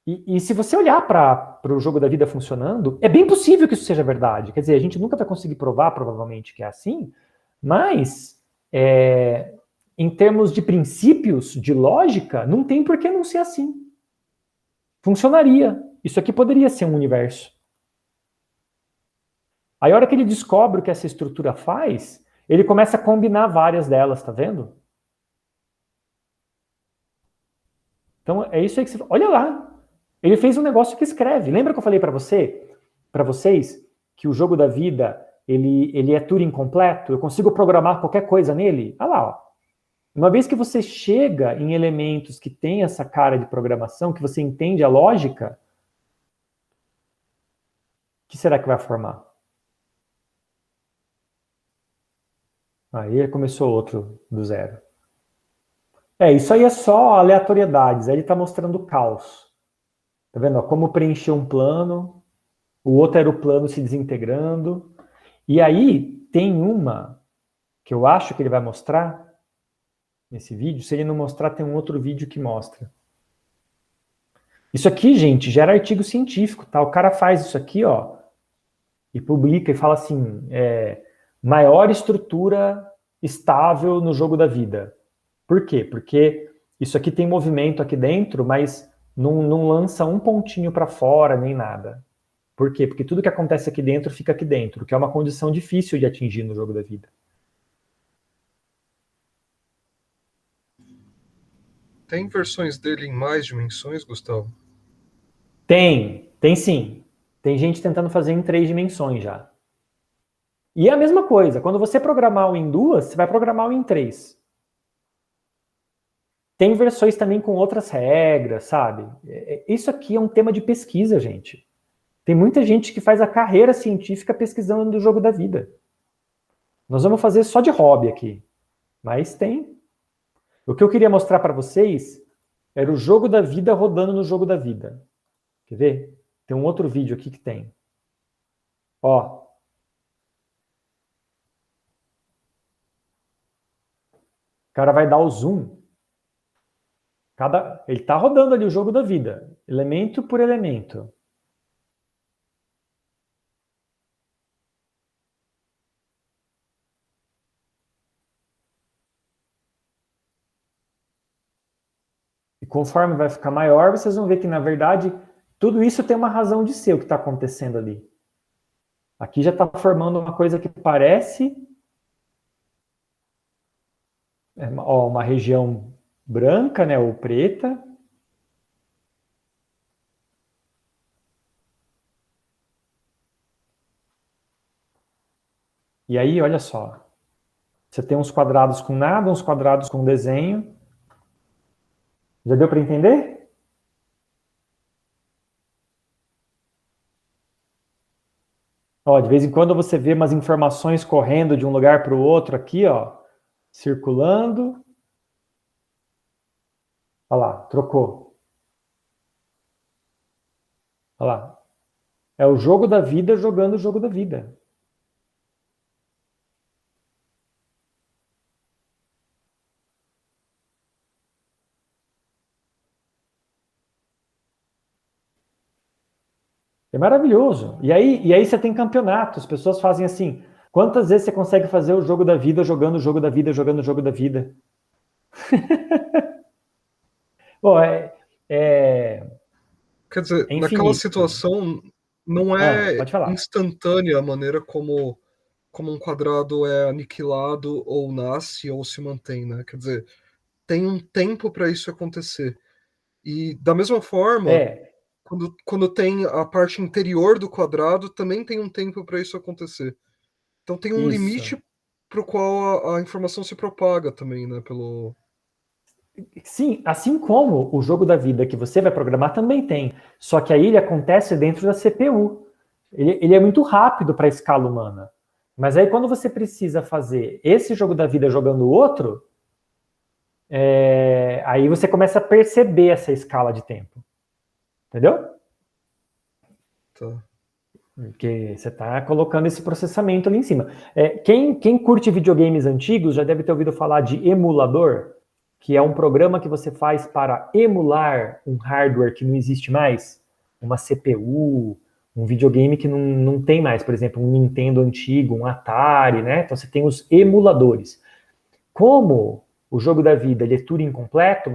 E se você olhar para o jogo da vida funcionando, é bem possível que isso seja verdade. Quer dizer, a gente nunca vai conseguir provar, provavelmente, que é assim, mas em termos de princípios, de lógica, não tem por que não ser assim. Funcionaria. Isso aqui poderia ser um universo. Aí, a hora que ele descobre o que essa estrutura faz, ele começa a combinar várias delas, tá vendo? Então, é isso aí que você... Olha lá! Ele fez um negócio que escreve. Lembra que eu falei para vocês, que o jogo da vida, ele é Turing completo? Eu consigo programar qualquer coisa nele? Olha lá, ó. Uma vez que você chega em elementos que têm essa cara de programação, que você entende a lógica, que será que vai formar? Aí começou outro do zero. Isso aí é só aleatoriedades. Aí ele está mostrando o caos. Tá vendo? Ó, como preencher um plano, o outro era o plano se desintegrando. E aí tem uma que eu acho que ele vai mostrar nesse vídeo. Se ele não mostrar, tem um outro vídeo que mostra. Isso aqui, gente, gera artigo científico, tá? O cara faz isso aqui, ó, e publica e fala assim, maior estrutura estável no jogo da vida. Por quê? Porque isso aqui tem movimento aqui dentro, mas não lança um pontinho para fora, nem nada. Por quê? Porque tudo que acontece aqui dentro fica aqui dentro, que é uma condição difícil de atingir no jogo da vida. Tem versões dele em mais dimensões, Gustavo? Tem sim. Tem gente tentando fazer em 3 dimensões já. E é a mesma coisa, quando você programar em 2, você vai programar em 3. Tem versões também com outras regras, sabe? Isso aqui é um tema de pesquisa, gente. Tem muita gente que faz a carreira científica pesquisando no jogo da vida. Nós vamos fazer só de hobby aqui. Mas tem. O que eu queria mostrar para vocês era o jogo da vida rodando no jogo da vida. Quer ver? Tem um outro vídeo aqui que tem. Ó. O cara vai dar o zoom. Ele está rodando ali o jogo da vida. Elemento por elemento. E conforme vai ficar maior, vocês vão ver que, na verdade, tudo isso tem uma razão de ser o que está acontecendo ali. Aqui já está formando uma coisa que parece uma região branca, né, ou preta. E aí, olha só. Você tem uns quadrados com nada, uns quadrados com desenho. Já deu para entender? Ó, de vez em quando você vê umas informações correndo de um lugar para o outro aqui, ó, circulando. Olha lá, trocou. Olha lá. É o jogo da vida jogando o jogo da vida. É maravilhoso. E aí você tem campeonato. As pessoas fazem assim. Quantas vezes você consegue fazer o jogo da vida jogando o jogo da vida, jogando o jogo da vida? Bom, Quer dizer, é naquela infinito. situação não é Pode falar. instantânea a maneira como um quadrado é aniquilado ou nasce ou se mantém, né? Quer dizer, tem um tempo para isso acontecer. E da mesma forma, quando tem a parte interior do quadrado, também tem um tempo para isso acontecer. Então tem um Isso. limite para o qual a informação se propaga também, né? Sim, assim como o jogo da vida que você vai programar também tem. Só que aí ele acontece dentro da CPU. Ele é muito rápido para a escala humana. Mas aí quando você precisa fazer esse jogo da vida jogando o outro, aí você começa a perceber essa escala de tempo. Entendeu? Tá. Porque você está colocando esse processamento ali em cima. Quem curte videogames antigos já deve ter ouvido falar de emulador, que é um programa que você faz para emular um hardware que não existe mais, uma CPU, um videogame que não tem mais, por exemplo, um Nintendo antigo, um Atari, né? Então você tem os emuladores. Como o jogo da vida ele é Turing completo,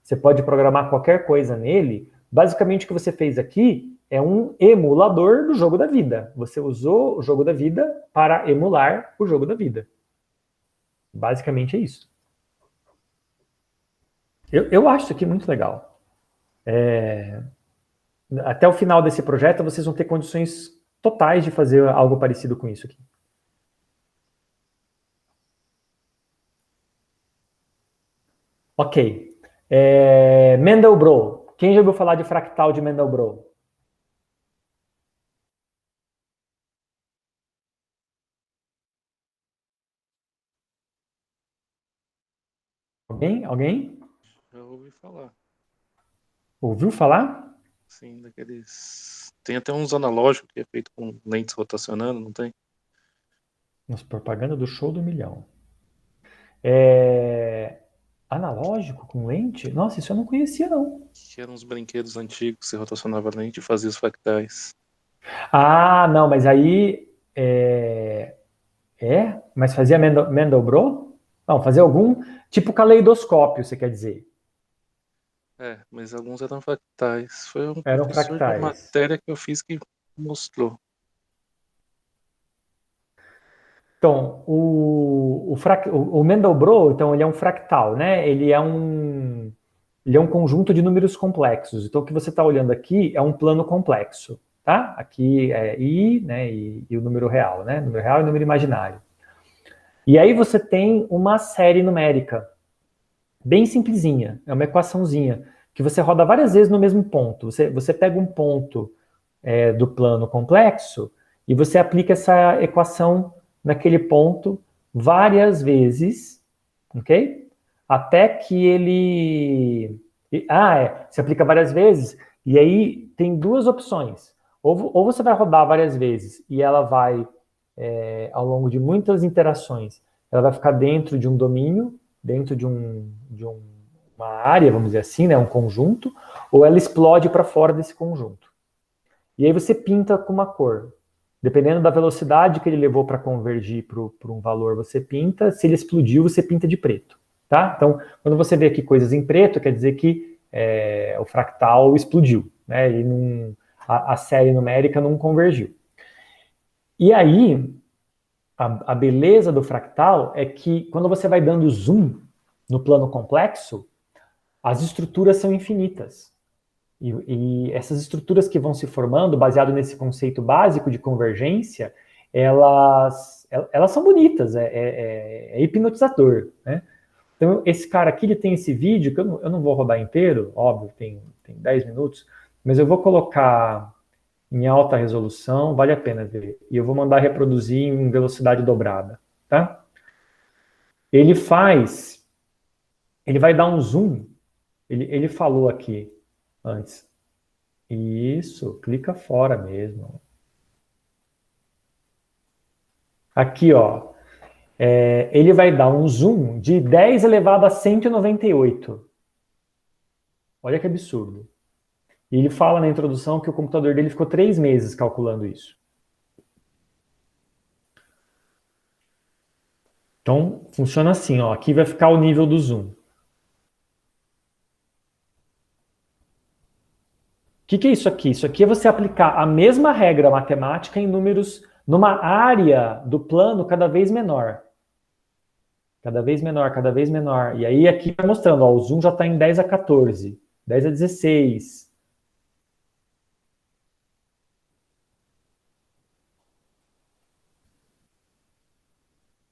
você pode programar qualquer coisa nele. Basicamente o que você fez aqui é um emulador do jogo da vida. Você usou o jogo da vida para emular o jogo da vida. Basicamente é isso. Eu acho isso aqui muito legal. Até o final desse projeto, vocês vão ter condições totais de fazer algo parecido com isso aqui. Ok. Mandelbrot. Quem já ouviu falar de fractal de Mandelbrot? Alguém? Já ouvi falar. Ouviu falar? Sim, daqueles... Tem até uns analógicos que é feito com lentes rotacionando, não tem? Nossa, propaganda do Show do Milhão. Analógico com lente? Nossa, isso eu não conhecia, não. Que eram uns brinquedos antigos, você rotacionava a lente e fazia os fractais. Ah, não, mas aí... Mas fazia Mandelbrot? Não, fazia algum... Tipo caleidoscópio, você quer dizer. Mas alguns eram fractais. Foi um Eram professor de fractais. matéria que eu fiz que mostrou. Então, o Mandelbrot, então, ele é um fractal, né? Ele é um conjunto de números complexos. Então, o que você está olhando aqui é um plano complexo, tá? Aqui é I, né? E o número real, né? Número real e número imaginário. E aí você tem uma série numérica, bem simplesinha, é uma equaçãozinha, que você roda várias vezes no mesmo ponto. Você pega um ponto do plano complexo e você aplica essa equação naquele ponto várias vezes, ok? Até que ele... você aplica várias vezes, e aí tem duas opções. Ou você vai rodar várias vezes e ela vai, ao longo de muitas interações, ela vai ficar dentro de um domínio, dentro de uma área, vamos dizer assim, né, um conjunto, ou ela explode para fora desse conjunto. E aí você pinta com uma cor. Dependendo da velocidade que ele levou para convergir para um valor, você pinta. Se ele explodiu, você pinta de preto. Tá? Então, quando você vê aqui coisas em preto, quer dizer que o fractal explodiu, né? A série numérica não convergiu. E aí, a beleza do fractal é que quando você vai dando zoom no plano complexo, as estruturas são infinitas. E essas estruturas que vão se formando, baseado nesse conceito básico de convergência, elas são bonitas, é hipnotizador, né? Então, esse cara aqui, ele tem esse vídeo, que eu não vou rodar inteiro, óbvio, tem 10 minutos, mas eu vou colocar em alta resolução, vale a pena ver. E eu vou mandar reproduzir em velocidade dobrada, tá? Ele vai dar um zoom, ele falou aqui antes. Isso, clica fora mesmo. Aqui, ó. Ele vai dar um zoom de 10 elevado a 198. Olha que absurdo. E ele fala na introdução que o computador dele ficou 3 meses calculando isso. Então, funciona assim, ó. Aqui vai ficar o nível do zoom. O que é isso aqui? Isso aqui é você aplicar a mesma regra matemática em números, numa área do plano cada vez menor. Cada vez menor, cada vez menor. E aí aqui vai mostrando, ó, o zoom já está em 10 a 14, 10 a 16.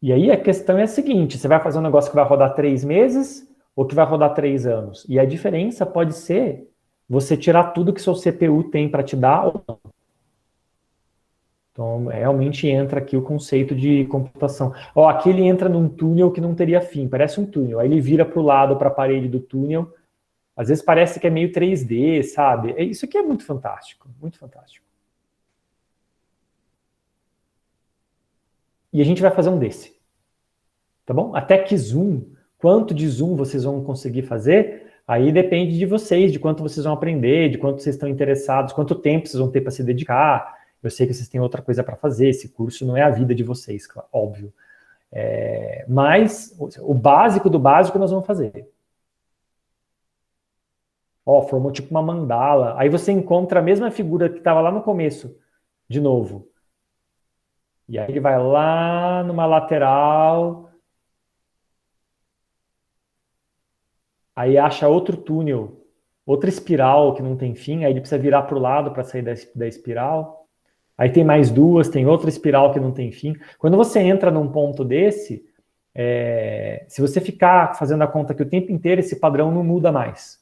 E aí a questão é a seguinte, você vai fazer um negócio que vai rodar 3 meses ou que vai rodar 3 anos? E a diferença pode ser você tirar tudo que seu CPU tem para te dar ou não. Então, realmente entra aqui o conceito de computação. Ó, aqui ele entra num túnel que não teria fim, parece um túnel. Aí ele vira para o lado, para a parede do túnel. Às vezes parece que é meio 3D, sabe? Isso aqui é muito fantástico, muito fantástico. E a gente vai fazer um desse. Tá bom? Até que zoom, quanto de zoom vocês vão conseguir fazer, aí depende de vocês, de quanto vocês vão aprender, de quanto vocês estão interessados, quanto tempo vocês vão ter para se dedicar. Eu sei que vocês têm outra coisa para fazer, esse curso não é a vida de vocês, óbvio. Mas o básico do básico nós vamos fazer. Ó, formou tipo uma mandala. Aí você encontra a mesma figura que estava lá no começo, de novo. E aí ele vai lá numa lateral. Aí acha outro túnel, outra espiral que não tem fim. Aí ele precisa virar para o lado para sair da espiral. Aí tem mais duas, tem outra espiral que não tem fim. Quando você entra num ponto desse, se você ficar fazendo a conta que o tempo inteiro, esse padrão não muda mais.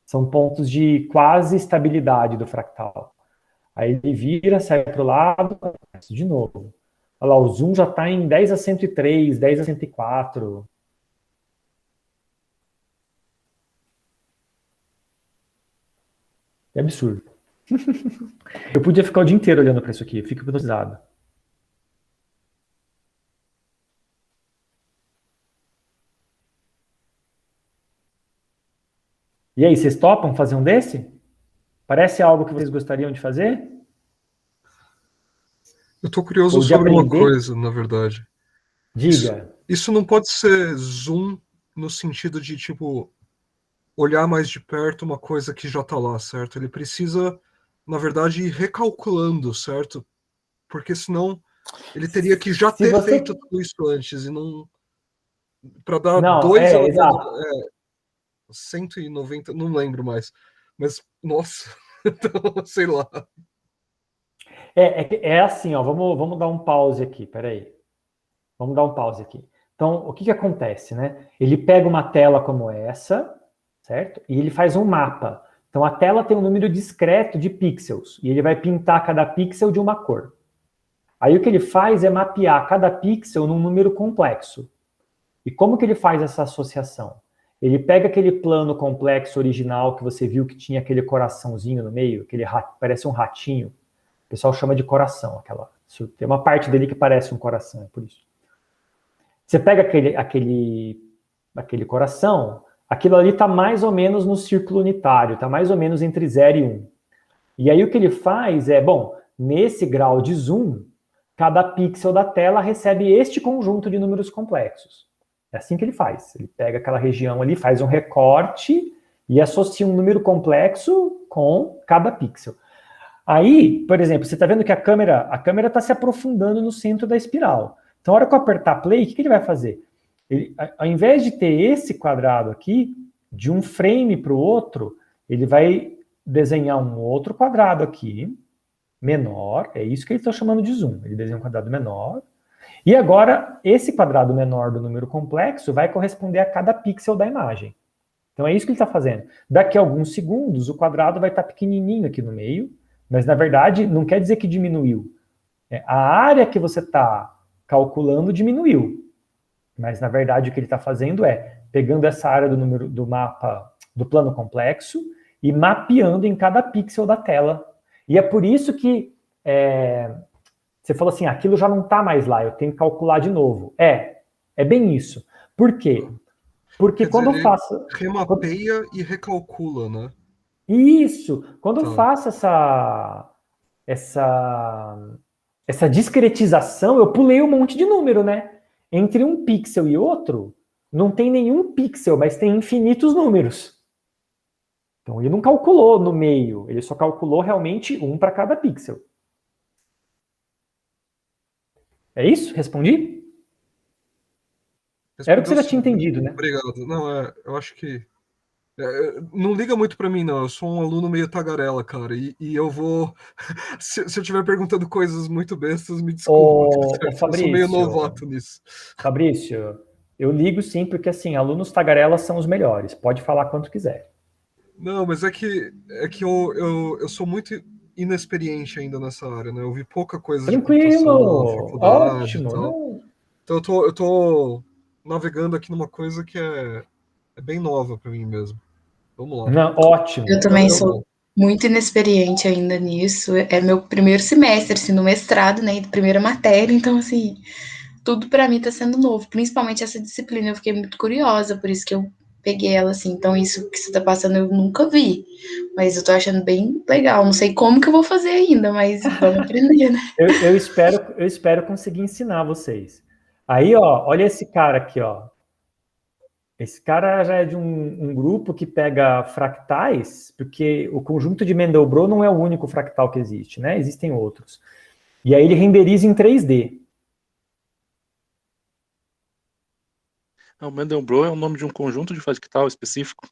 São pontos de quase estabilidade do fractal. Aí ele vira, sai para o lado, de novo. Olha lá, o zoom já está em 10 a 103, 10 a 104. É absurdo. Eu podia ficar o dia inteiro olhando para isso aqui, eu fico hipnotizado. E aí, vocês topam fazer um desse? Parece algo que vocês gostariam de fazer? Eu tô curioso Ou de sobre uma aprender? coisa, na verdade. Diga. Isso não pode ser zoom no sentido de, tipo, olhar mais de perto uma coisa que já tá lá, certo? Ele precisa, na verdade, ir recalculando, certo? Porque senão ele teria que já Se ter você... feito tudo isso antes e não... Para dar Não, 2 exato. 190, não lembro mais. Mas, nossa, então, sei lá. É assim, ó, vamos dar um pause aqui, peraí. Vamos dar um pause aqui. Então, o que acontece, né? Ele pega uma tela como essa, certo? E ele faz um mapa. Então, a tela tem um número discreto de pixels, e ele vai pintar cada pixel de uma cor. Aí o que ele faz é mapear cada pixel num número complexo. E como que ele faz essa associação? Ele pega aquele plano complexo original que você viu que tinha aquele coraçãozinho no meio, aquele parece um ratinho. O pessoal chama de coração, tem uma parte dele que parece um coração, é por isso. Você pega aquele coração, aquilo ali está mais ou menos no círculo unitário, está mais ou menos entre 0 e 1. E aí o que ele faz é, bom, nesse grau de zoom, cada pixel da tela recebe este conjunto de números complexos. É assim que ele faz. Ele pega aquela região ali, faz um recorte e associa um número complexo com cada pixel. Aí, por exemplo, você está vendo que a câmera está se aprofundando no centro da espiral. Então, na hora que eu apertar play, o que ele vai fazer? Ele, ao invés de ter esse quadrado aqui, de um frame para o outro, ele vai desenhar um outro quadrado aqui, menor, é isso que eles estão chamando de zoom. Ele desenha um quadrado menor. E agora, esse quadrado menor do número complexo vai corresponder a cada pixel da imagem. Então, é isso que ele está fazendo. Daqui a alguns segundos, o quadrado vai estar pequenininho aqui no meio, mas, na verdade, não quer dizer que diminuiu. A área que você está calculando diminuiu. Mas, na verdade, o que ele está fazendo é pegando essa área do mapa do plano complexo e mapeando em cada pixel da tela. E é por isso que você falou assim, aquilo já não está mais lá, eu tenho que calcular de novo. É bem isso. Por quê? Porque quando eu faço... Remapeia e recalcula, né? Isso! Quando eu faço essa discretização, eu pulei um monte de número, né? Entre um pixel e outro, não tem nenhum pixel, mas tem infinitos números. Então, ele não calculou no meio, ele só calculou realmente um para cada pixel. É isso? Respondi? Era o que você já tinha entendido, né? Obrigado. Não, eu acho que... não liga muito para mim, não. Eu sou um aluno meio tagarela, cara. E eu vou... se eu estiver perguntando coisas muito bestas, me desculpa. Fabrício, eu sou meio novato nisso. Fabrício, eu ligo sim, porque assim, alunos tagarelas são os melhores. Pode falar quanto quiser. Não, mas é que eu sou muito inexperiente ainda nessa área, né? Eu vi pouca coisa de computação na faculdade Ótimo, e tal. não... Então eu tô navegando aqui numa coisa que é bem nova para mim mesmo. Vamos lá. Não, ótimo. Eu também sou muito inexperiente ainda nisso. É meu primeiro semestre, assim, no mestrado, né? Primeira matéria, então, assim, tudo para mim tá sendo novo, principalmente essa disciplina. Eu fiquei muito curiosa, por isso que eu peguei ela, assim. Então, isso que você tá passando eu nunca vi, mas eu tô achando bem legal. Não sei como que eu vou fazer ainda, mas vamos aprender, né? eu espero conseguir ensinar vocês. Aí, ó, olha esse cara aqui, ó. Esse cara já é de um grupo que pega fractais, porque o conjunto de Mandelbrot não é o único fractal que existe, né? Existem outros. E aí ele renderiza em 3D. O Mandelbrot é o nome de um conjunto de fractal específico.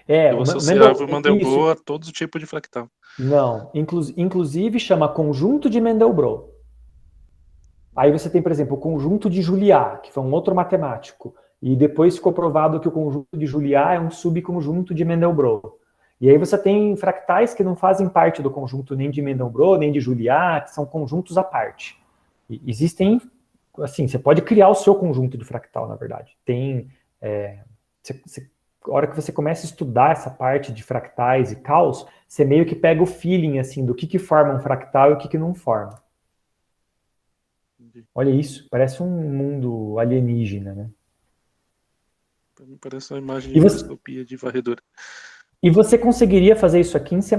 Eu O associava o Mandelbrot isso. a todo tipo de fractal. Não, inclusive chama conjunto de Mandelbrot. Aí você tem, por exemplo, o conjunto de Juliá, que foi um outro matemático. E depois ficou provado que o conjunto de Juliá é um subconjunto de Mandelbrot. E aí você tem fractais que não fazem parte do conjunto nem de Mandelbrot, nem de Juliá, que são conjuntos à parte. E existem, assim, você pode criar o seu conjunto de fractal, na verdade. Você hora que você começa a estudar essa parte de fractais e caos, você meio que pega o feeling, assim, do que forma um fractal e o que não forma. Olha isso, parece um mundo alienígena, né? Parece uma imagem de distopia de varredura. E você conseguiria fazer isso aqui em C++,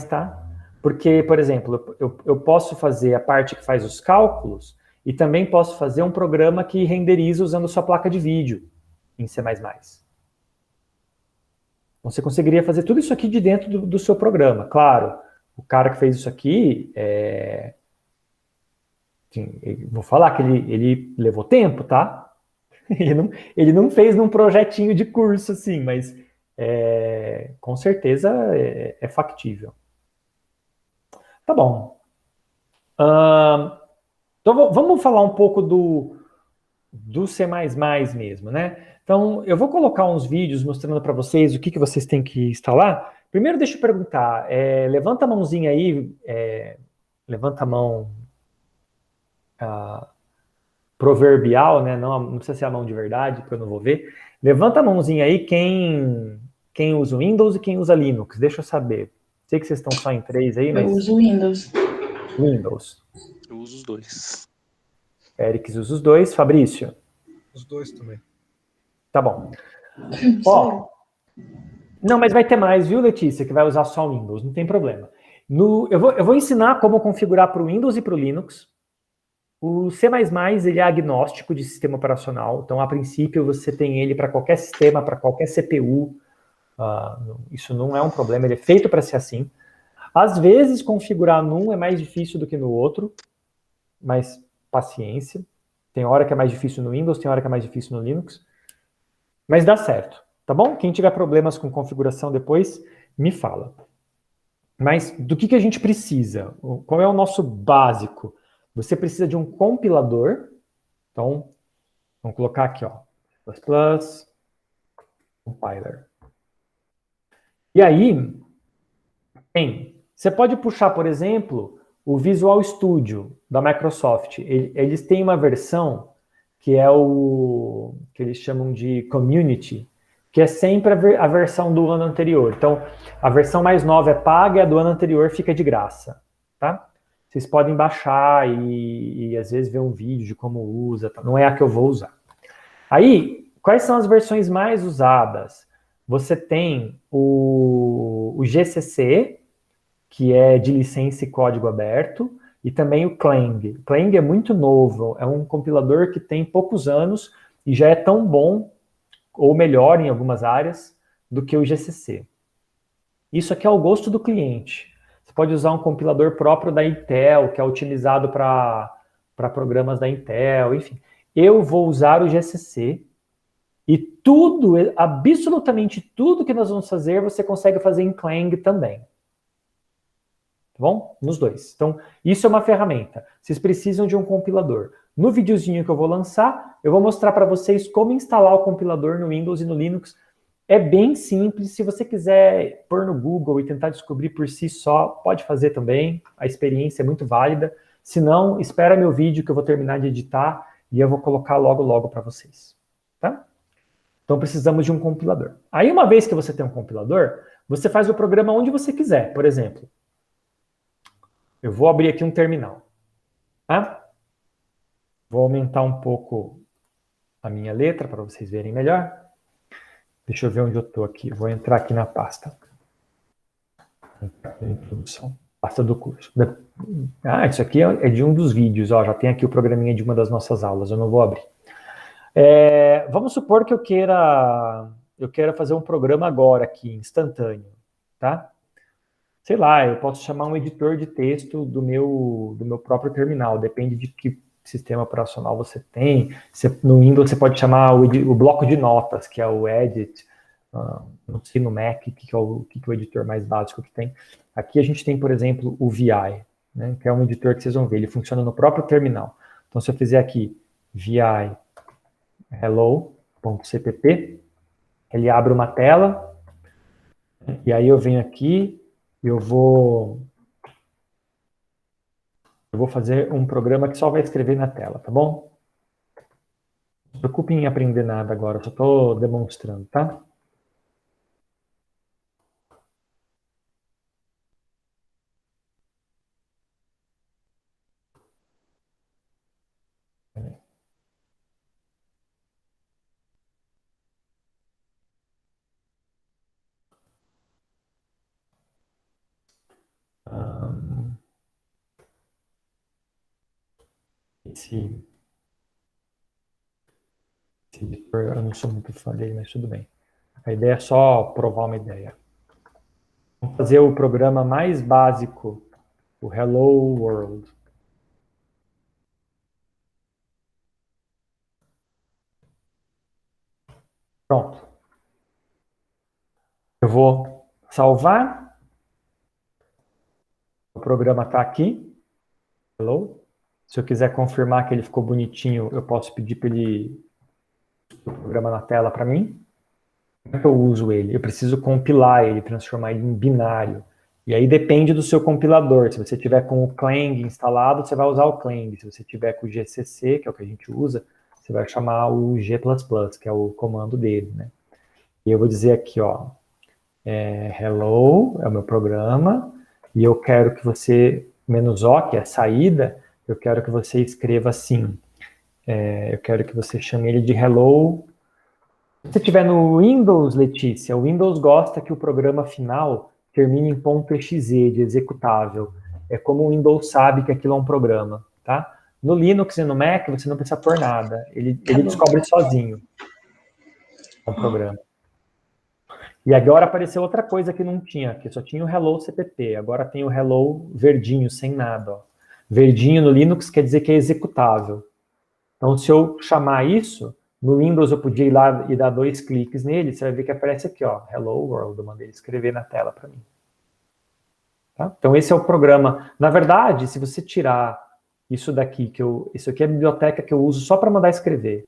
tá? Porque, por exemplo, eu posso fazer a parte que faz os cálculos e também posso fazer um programa que renderiza usando sua placa de vídeo em C++. Você conseguiria fazer tudo isso aqui de dentro do seu programa. Claro, o cara que fez isso aqui, vou falar que ele levou tempo, tá? Ele não fez num projetinho de curso, assim, mas com certeza é factível. Tá bom. Então vamos falar um pouco do C++ mesmo, né? Então, eu vou colocar uns vídeos mostrando para vocês o que vocês têm que instalar. Primeiro, deixa eu perguntar, levanta a mãozinha aí, levanta a mão proverbial, né? Não precisa ser a mão de verdade, porque eu não vou ver. Levanta a mãozinha aí quem usa o Windows e quem usa Linux, deixa eu saber. Sei que vocês estão só em 3 aí, mas... Eu uso Windows. Windows. Eu uso os dois. Eric usa os dois. Fabrício? Os dois também. Tá bom. Ó, não, mas vai ter mais, viu, Letícia, que vai usar só o Windows, não tem problema. Eu vou ensinar como configurar para o Windows e para o Linux. O C++ ele é agnóstico de sistema operacional, então a princípio você tem ele para qualquer sistema, para qualquer CPU. Isso não é um problema, ele é feito para ser assim. Às vezes configurar num é mais difícil do que no outro, mas paciência. Tem hora que é mais difícil no Windows, tem hora que é mais difícil no Linux. Mas dá certo, tá bom? Quem tiver problemas com configuração depois, me fala. Mas do que a gente precisa? Qual é o nosso básico? Você precisa de um compilador. Então, vamos colocar aqui, ó. Compiler. E aí, você pode puxar, por exemplo, o Visual Studio da Microsoft. Eles têm uma versão que é o que eles chamam de Community, que é sempre a versão do ano anterior. Então, a versão mais nova é paga e a do ano anterior fica de graça, tá? Vocês podem baixar e às vezes ver um vídeo de como usa, tá? Não é a que eu vou usar. Aí, quais são as versões mais usadas? Você tem o GCC, que é de licença e código aberto, e também o Clang. O Clang é muito novo, é um compilador que tem poucos anos e já é tão bom, ou melhor em algumas áreas, do que o GCC. Isso aqui é ao gosto do cliente. Você pode usar um compilador próprio da Intel, que é utilizado para programas da Intel, enfim. Eu vou usar o GCC e tudo, absolutamente tudo que nós vamos fazer, você consegue fazer em Clang também. Tá bom? Nos dois. Então, isso é uma ferramenta. Vocês precisam de um compilador. No videozinho que eu vou lançar, eu vou mostrar para vocês como instalar o compilador no Windows e no Linux. É bem simples. Se você quiser pôr no Google e tentar descobrir por si só, pode fazer também. A experiência é muito válida. Se não, espera meu vídeo que eu vou terminar de editar e eu vou colocar logo para vocês. Tá? Então, precisamos de um compilador. Aí, uma vez que você tem um compilador, você faz o programa onde você quiser. Por exemplo, eu vou abrir aqui um terminal. Tá? Vou aumentar um pouco a minha letra para vocês verem melhor. Deixa eu ver onde eu estou aqui. Vou entrar aqui na pasta. Introdução. Pasta do curso. Isso aqui é de um dos vídeos. Ó, já tem aqui o programinha de uma das nossas aulas. Eu não vou abrir. Vamos supor que eu queira fazer um programa agora aqui, instantâneo. Tá? Sei lá, eu posso chamar um editor de texto do meu próprio terminal, depende de que sistema operacional você tem. No Windows você pode chamar o bloco de notas, que é o Edit, não sei no Mac que é o editor mais básico que tem. Aqui a gente tem, por exemplo, o VI, né, que é um editor que vocês vão ver, ele funciona no próprio terminal. Então se eu fizer aqui VI hello.cpp, ele abre uma tela, e aí eu venho aqui, eu vou fazer um programa que só vai escrever na tela, tá bom? Não se preocupem em aprender nada agora, eu só estou demonstrando, tá? Eu não sou muito fã dele, mas tudo bem. A ideia é só provar uma ideia. Vamos fazer o programa mais básico, o Hello World. Pronto. Eu vou salvar. O programa está aqui. Hello. Se eu quiser confirmar que ele ficou bonitinho, eu posso pedir para ele o programa na tela para mim. Como é que eu uso ele? Eu preciso compilar ele, transformar ele em binário. E aí depende do seu compilador. Se você tiver com o Clang instalado, você vai usar o Clang. Se você tiver com o GCC, que é o que a gente usa, você vai chamar o G++, que é o comando dele, né? E eu vou dizer aqui, ó, hello, é o meu programa, e eu quero que você, -o, que é a saída, eu quero que você escreva assim. Eu quero que você chame ele de hello. Se você estiver no Windows, Letícia, o Windows gosta que o programa final termine em .exe, de executável. É como o Windows sabe que aquilo é um programa, tá? No Linux e no Mac, você não precisa pôr nada. Ele descobre sozinho. É um programa. E agora apareceu outra coisa que não tinha, que só tinha o Hello CPP. Agora tem o Hello verdinho, sem nada. Ó. Verdinho no Linux quer dizer que é executável. Então, se eu chamar isso, no Windows eu podia ir lá e dar 2 cliques nele, você vai ver que aparece aqui, ó, Hello World. Eu mandei ele escrever na tela para mim. Tá? Então, esse é o programa. Na verdade, se você tirar isso daqui, isso aqui é a biblioteca que eu uso só para mandar escrever.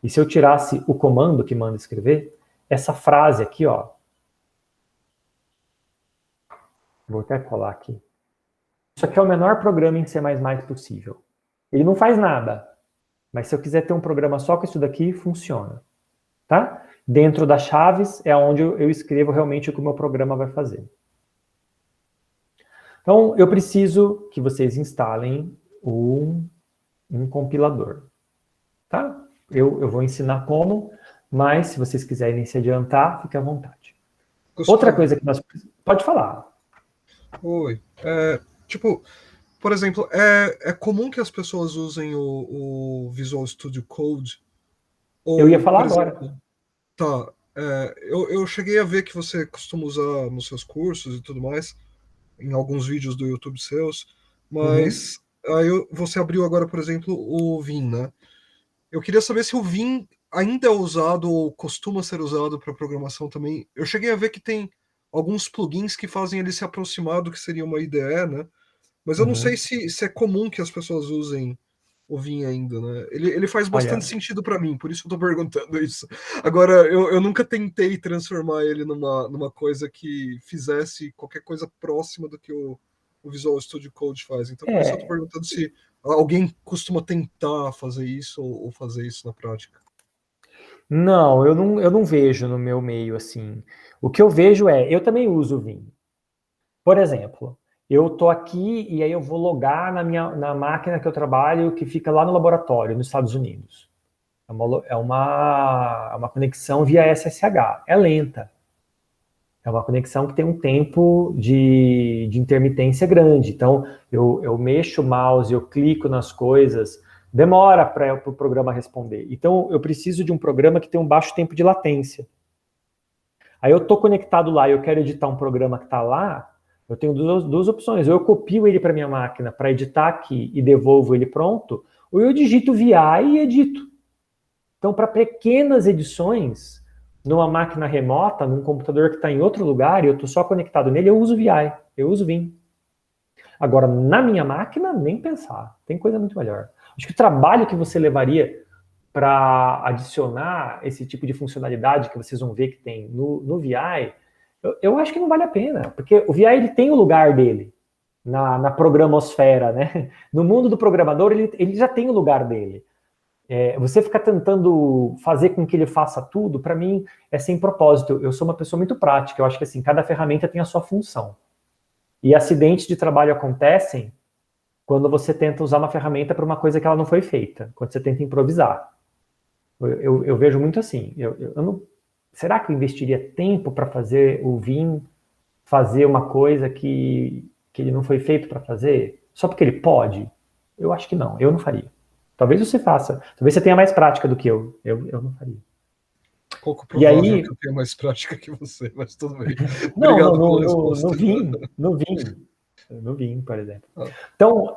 E se eu tirasse o comando que manda escrever, essa frase aqui, ó. Vou até colar aqui. Isso aqui é o menor programa em C++ possível. Ele não faz nada. Mas se eu quiser ter um programa só com isso daqui, funciona. Tá? Dentro das chaves é onde eu escrevo realmente o que o meu programa vai fazer. Então, eu preciso que vocês instalem um compilador. Tá? Eu vou ensinar como, mas se vocês quiserem se adiantar, fique à vontade. Gustavo. Outra coisa que nós... Pode falar. Oi. Por exemplo, é comum que as pessoas usem o Visual Studio Code? Ou, eu ia falar agora. Tá. Eu cheguei a ver que você costuma usar nos seus cursos e tudo mais, em alguns vídeos do YouTube seus, mas aí você abriu agora, por exemplo, o Vim, né? Eu queria saber se o Vim ainda é usado ou costuma ser usado para programação também. Eu cheguei a ver que tem alguns plugins que fazem ele se aproximar do que seria uma IDE, né? Mas eu não sei se é comum que as pessoas usem o Vim ainda, né? Ele faz bastante sentido para mim, por isso eu tô perguntando isso. Agora, eu nunca tentei transformar ele numa coisa que fizesse qualquer coisa próxima do que o Visual Studio Code faz. Então, por isso eu tô perguntando se alguém costuma tentar fazer isso ou fazer isso na prática. Não, eu não vejo no meu meio assim. O que eu vejo eu também uso o Vim. Por exemplo, eu tô aqui e aí eu vou logar na máquina que eu trabalho, que fica lá no laboratório, nos Estados Unidos. É uma conexão via SSH. É lenta. É uma conexão que tem um tempo de intermitência grande. Então, eu mexo o mouse, eu clico nas coisas, demora para o programa responder. Então, eu preciso de um programa que tem um baixo tempo de latência. Aí eu estou conectado lá e eu quero editar um programa que está lá, eu tenho duas opções. Ou eu copio ele para minha máquina para editar aqui e devolvo ele pronto, ou eu digito VI e edito. Então, para pequenas edições, numa máquina remota, num computador que está em outro lugar, e eu estou só conectado nele, eu uso VI, eu uso Vim. Agora, na minha máquina, nem pensar. Tem coisa muito melhor. Acho que o trabalho que você levaria para adicionar esse tipo de funcionalidade que vocês vão ver que tem no VI, eu acho que não vale a pena, porque o VI ele tem o lugar dele na programosfera, né? No mundo do programador, ele já tem o lugar dele. Você ficar tentando fazer com que ele faça tudo, para mim, é sem propósito. Eu sou uma pessoa muito prática, eu acho que assim, cada ferramenta tem a sua função. E acidentes de trabalho acontecem quando você tenta usar uma ferramenta para uma coisa que ela não foi feita, quando você tenta improvisar. Eu vejo muito assim. Será que eu investiria tempo para fazer o Vim fazer uma coisa que ele não foi feito para fazer? Só porque ele pode? Eu acho que não, eu não faria. Talvez você faça. Talvez você tenha mais prática do que eu. Eu não faria. Pouco provável E aí, que eu tenha mais prática que você, mas tudo bem. não, Obrigado pela resposta. no vinho, por exemplo. Então,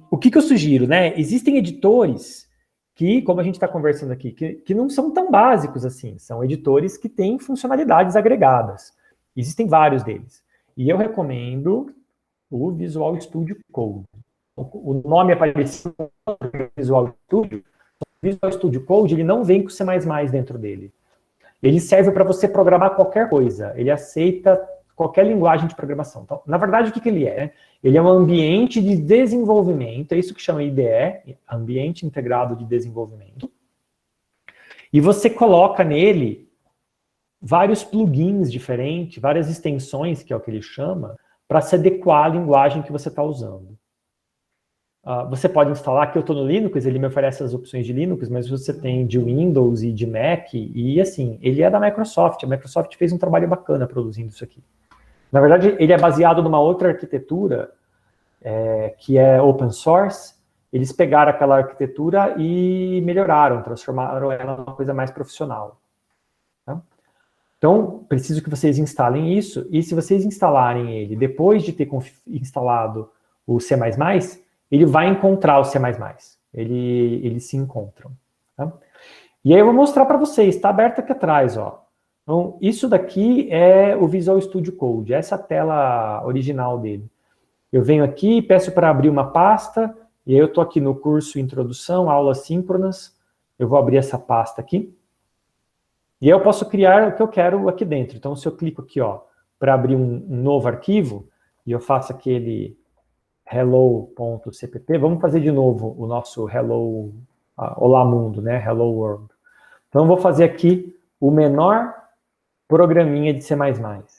o que eu sugiro, né? Existem editores que, como a gente está conversando aqui, que não são tão básicos assim. São editores que têm funcionalidades agregadas. Existem vários deles. E eu recomendo o Visual Studio Code. O nome é parecido com o Visual Studio. O Visual Studio Code, ele não vem com C++ dentro dele. Ele serve para você programar qualquer coisa. Ele aceita qualquer linguagem de programação. Então, na verdade, o que ele é? Ele é um ambiente de desenvolvimento, é isso que chama IDE, Ambiente Integrado de Desenvolvimento. E você coloca nele vários plugins diferentes, várias extensões, que é o que ele chama, para se adequar à linguagem que você está usando. Você pode instalar, aqui eu estou no Linux, ele me oferece as opções de Linux, mas você tem de Windows e de Mac, e assim, ele é da Microsoft, a Microsoft fez um trabalho bacana produzindo isso aqui. Na verdade, ele é baseado numa outra arquitetura, que é open source. Eles pegaram aquela arquitetura e melhoraram, transformaram ela numa coisa mais profissional. Tá? Então, preciso que vocês instalem isso, e se vocês instalarem ele depois de ter instalado o C++, ele vai encontrar o C++. Eles se encontram. Tá? E aí eu vou mostrar para vocês, está aberto aqui atrás, ó. Então, isso daqui é o Visual Studio Code, essa é a tela original dele. Eu venho aqui, peço para abrir uma pasta, e aí eu estou aqui no curso Introdução, Aulas Síncronas, eu vou abrir essa pasta aqui, e aí eu posso criar o que eu quero aqui dentro. Então, se eu clico aqui, ó, para abrir um novo arquivo, e eu faço aquele hello.cpp, vamos fazer de novo o nosso hello, olá mundo, né, hello world. Então, eu vou fazer aqui o menor programinha de C++.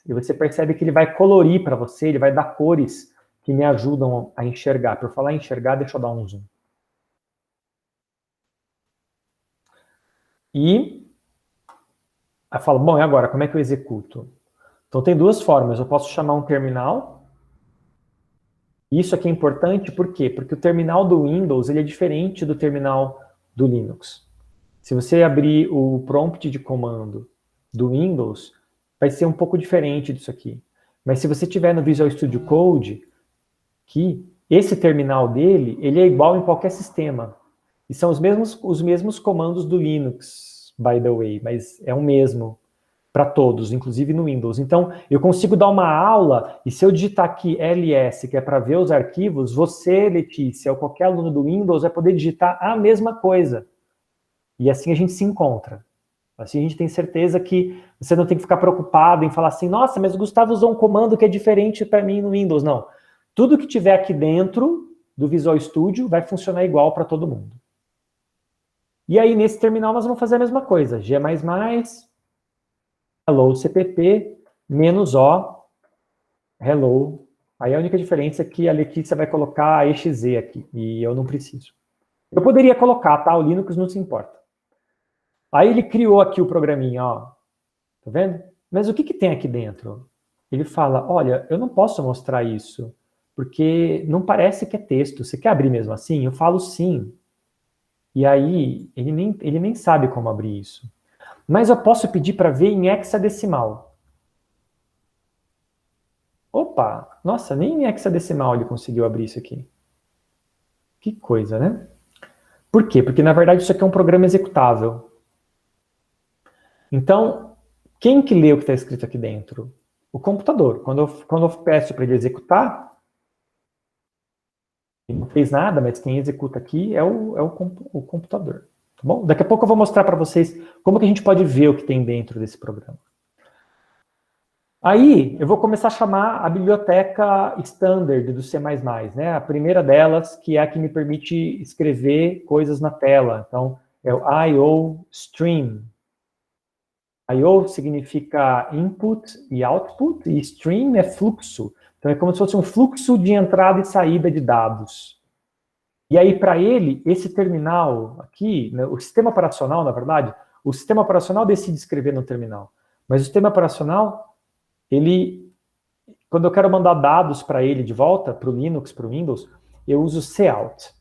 E você percebe que ele vai colorir para você, ele vai dar cores que me ajudam a enxergar. Por falar em enxergar, deixa eu dar um zoom. E aí eu falo, bom, e agora, como é que eu executo? Então tem duas formas, eu posso chamar um terminal. Isso aqui é importante, por quê? Porque o terminal do Windows, ele é diferente do terminal do Linux. Se você abrir o prompt de comando do Windows, vai ser um pouco diferente disso aqui. Mas se você tiver no Visual Studio Code, que esse terminal dele, ele é igual em qualquer sistema. E são os mesmos comandos do Linux, by the way, mas é o mesmo para todos, inclusive no Windows. Então, eu consigo dar uma aula, e se eu digitar aqui ls, que é para ver os arquivos, você, Letícia, ou qualquer aluno do Windows, vai poder digitar a mesma coisa. E assim a gente se encontra. Assim a gente tem certeza que você não tem que ficar preocupado em falar assim, nossa, mas o Gustavo usou um comando que é diferente para mim no Windows. Não. Tudo que tiver aqui dentro do Visual Studio vai funcionar igual para todo mundo. E aí, nesse terminal, nós vamos fazer a mesma coisa. G++, hello cpp, -o, hello. Aí a única diferença é que a Letícia vai colocar exe aqui, e eu não preciso. Eu poderia colocar, tá? O Linux não se importa. Aí ele criou aqui o programinha, ó. Tá vendo? Mas o que tem aqui dentro? Ele fala, olha, eu não posso mostrar isso, porque não parece que é texto. Você quer abrir mesmo assim? Eu falo sim. E aí, ele nem sabe como abrir isso. Mas eu posso pedir para ver em hexadecimal. Opa! Nossa, nem em hexadecimal ele conseguiu abrir isso aqui. Que coisa, né? Por quê? Porque, na verdade, isso aqui é um programa executável. Então, quem que lê o que está escrito aqui dentro? O computador. Quando eu peço para ele executar, ele não fez nada, mas quem executa aqui é o computador. Tá bom? Daqui a pouco eu vou mostrar para vocês como que a gente pode ver o que tem dentro desse programa. Aí, eu vou começar a chamar a biblioteca standard do C++, né? A primeira delas, que é a que me permite escrever coisas na tela. Então, é o IOStream. I/O significa input e output, e stream é fluxo. Então, é como se fosse um fluxo de entrada e saída de dados. E aí, para ele, esse terminal aqui, né, o sistema operacional, na verdade, o sistema operacional decide escrever no terminal. Mas o sistema operacional, quando eu quero mandar dados para ele de volta, para o Linux, para o Windows, eu uso cout.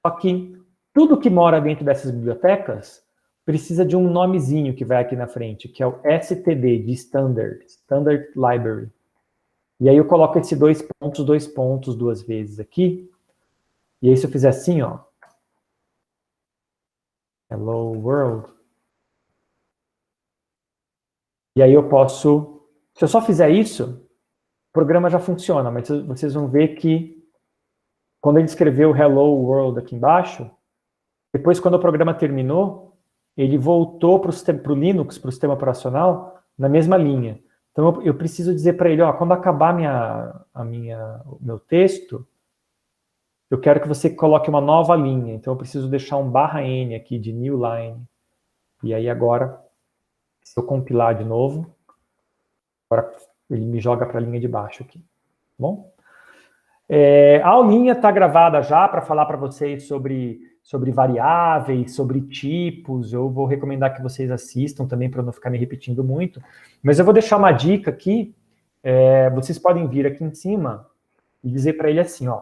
Só que tudo que mora dentro dessas bibliotecas precisa de um nomezinho que vai aqui na frente, que é o STD, de Standard Library. E aí eu coloco esse dois pontos, duas vezes aqui. E aí se eu fizer assim, ó, Hello World. E aí eu posso, se eu só fizer isso, o programa já funciona, mas vocês vão ver que quando ele escreveu Hello World aqui embaixo, depois quando o programa terminou, ele voltou para o Linux, para o sistema operacional, na mesma linha. Então eu preciso dizer para ele, ó, quando acabar o meu texto, eu quero que você coloque uma nova linha. Então eu preciso deixar um /n aqui de new line. E aí agora, se eu compilar de novo, agora ele me joga para a linha de baixo aqui. Tá bom? A aulinha está gravada já para falar para vocês sobre variáveis, sobre tipos. Eu vou recomendar que vocês assistam também para não ficar me repetindo muito. Mas eu vou deixar uma dica aqui. Vocês podem vir aqui em cima e dizer para ele assim, ó.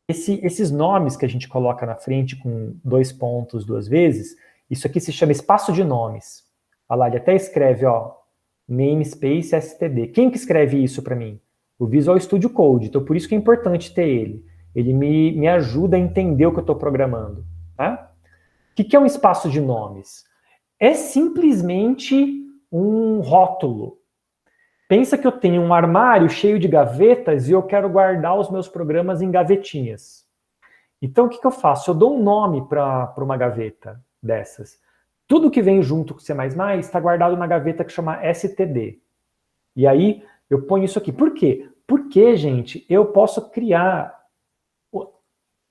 Esses nomes que a gente coloca na frente com dois pontos duas vezes, isso aqui se chama espaço de nomes. Olha lá, ele até escreve, ó, namespace std. Quem que escreve isso para mim? O Visual Studio Code. Então, por isso que é importante ter ele. Ele me ajuda a entender o que eu estou programando. Tá? O que é um espaço de nomes? É simplesmente um rótulo. Pensa que eu tenho um armário cheio de gavetas e eu quero guardar os meus programas em gavetinhas. Então, o que eu faço? Eu dou um nome para uma gaveta dessas. Tudo que vem junto com C++ está guardado na gaveta que chama std. E aí, eu ponho isso aqui. Por quê? Porque, gente, eu posso criar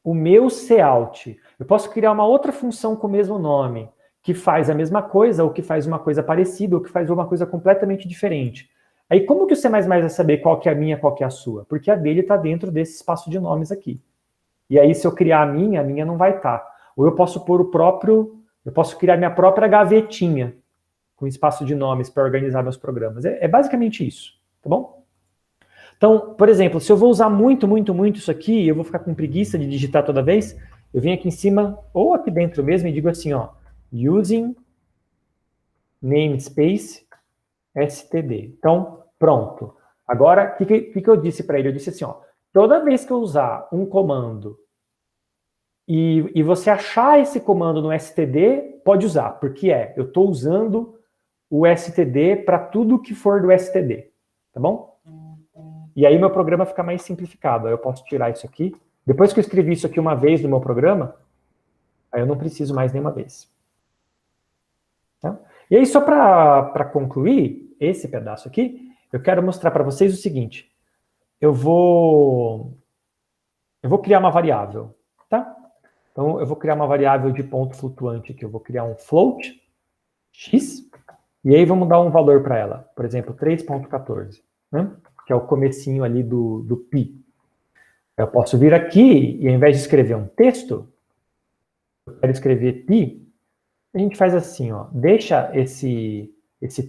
o meu cout. Eu posso criar uma outra função com o mesmo nome, que faz a mesma coisa, ou que faz uma coisa parecida, ou que faz uma coisa completamente diferente. Aí, como que o C++ vai saber qual que é a minha e qual que é a sua? Porque a dele está dentro desse espaço de nomes aqui. E aí, se eu criar a minha não vai estar. Ou eu posso pôr eu posso criar minha própria gavetinha com espaço de nomes para organizar meus programas. É basicamente isso, tá bom? Então, por exemplo, se eu vou usar muito isso aqui, eu vou ficar com preguiça de digitar toda vez, eu venho aqui em cima, ou aqui dentro mesmo, e digo assim, ó, using namespace std. Então, pronto. Agora, o que eu disse para ele? Eu disse assim, ó, toda vez que eu usar um comando e você achar esse comando no std, pode usar, porque eu estou usando o std para tudo que for do std, tá bom? E aí meu programa fica mais simplificado. Aí eu posso tirar isso aqui. Depois que eu escrevi isso aqui uma vez no meu programa, aí eu não preciso mais nenhuma vez. Tá? E aí, só para concluir esse pedaço aqui, eu quero mostrar para vocês o seguinte. Eu vou criar uma variável, tá? Então, eu vou criar uma variável de ponto flutuante aqui. Eu vou criar um float, x, e aí vamos dar um valor para ela. Por exemplo, 3.14, né? Que é o comecinho ali do pi. Eu posso vir aqui e ao invés de escrever um texto, eu quero escrever pi, a gente faz assim, ó, deixa esse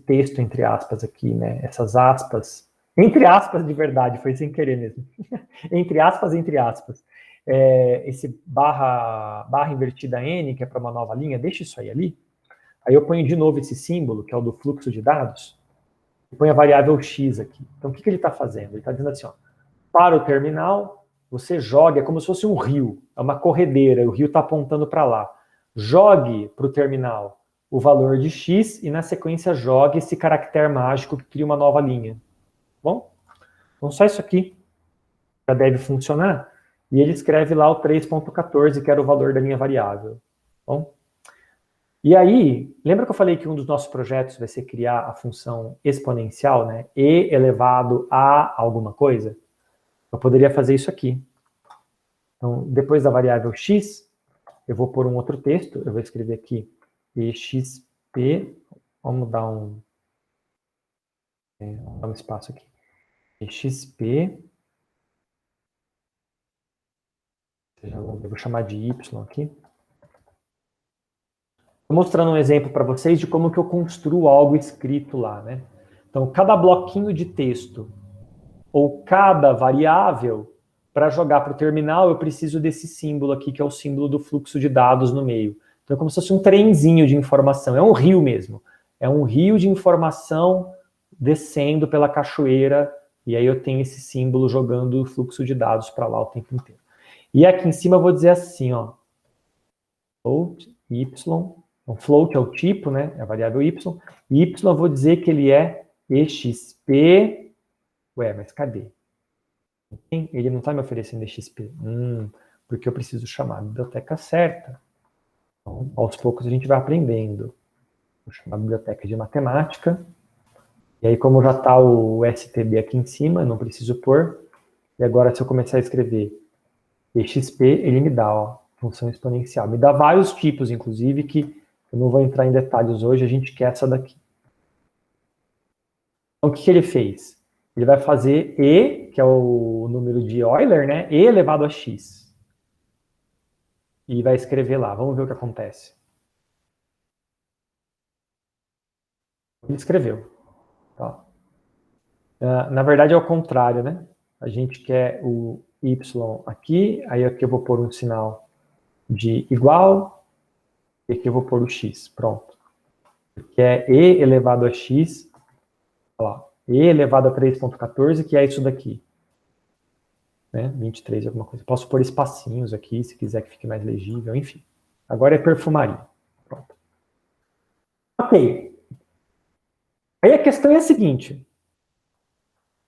texto entre aspas aqui, né, essas aspas, entre aspas de verdade, foi sem querer mesmo, entre aspas, esse barra invertida n, que é para uma nova linha, deixa isso aí ali, aí eu ponho de novo esse símbolo, que é o do fluxo de dados, e põe a variável x aqui. Então, o que ele está fazendo? Ele está dizendo assim, ó, para o terminal, você joga, é como se fosse um rio, é uma corredeira, o rio está apontando para lá. Jogue para o terminal o valor de x e, na sequência, jogue esse caractere mágico que cria uma nova linha. Bom? Então, só isso aqui já deve funcionar. E ele escreve lá o 3.14, que era o valor da minha variável. Bom? E aí, lembra que eu falei que um dos nossos projetos vai ser criar a função exponencial, né? E elevado a alguma coisa? Eu poderia fazer isso aqui. Então, depois da variável x, eu vou pôr um outro texto. Eu vou escrever aqui exp, vamos dar um espaço aqui. exp, eu vou chamar de y aqui. Estou mostrando um exemplo para vocês de como que eu construo algo escrito lá, né? Então, cada bloquinho de texto ou cada variável para jogar para o terminal, eu preciso desse símbolo aqui, que é o símbolo do fluxo de dados no meio. Então é como se fosse um trenzinho de informação, é um rio mesmo. É um rio de informação descendo pela cachoeira, e aí eu tenho esse símbolo jogando o fluxo de dados para lá o tempo inteiro. E aqui em cima eu vou dizer assim, ó, float, y, então float é o tipo, né, é a variável y, e y eu vou dizer que ele é exp, ué, mas cadê? Ele não está me oferecendo exp, porque eu preciso chamar a biblioteca certa. Então, aos poucos a gente vai aprendendo. Vou chamar a biblioteca de matemática, e aí como já está o stb aqui em cima, não preciso pôr, e agora se eu começar a escrever exp, ele me dá, ó, função exponencial. Me dá vários tipos, inclusive, que eu não vou entrar em detalhes hoje, a gente quer essa daqui. Então, o que ele fez? Ele vai fazer E, que é o número de Euler, né? E elevado a x. E vai escrever lá. Vamos ver o que acontece. Ele escreveu. Tá. Na verdade, é o contrário, né? A gente quer o y aqui, aí aqui eu vou pôr um sinal de igual, e aqui eu vou pôr o x. Pronto. Que é E elevado a x, olha lá, E elevado a 3.14, que é isso daqui. Né? 23 alguma coisa. Posso pôr espacinhos aqui, se quiser que fique mais legível, enfim. Agora é perfumaria. Pronto. Ok. Aí a questão é a seguinte.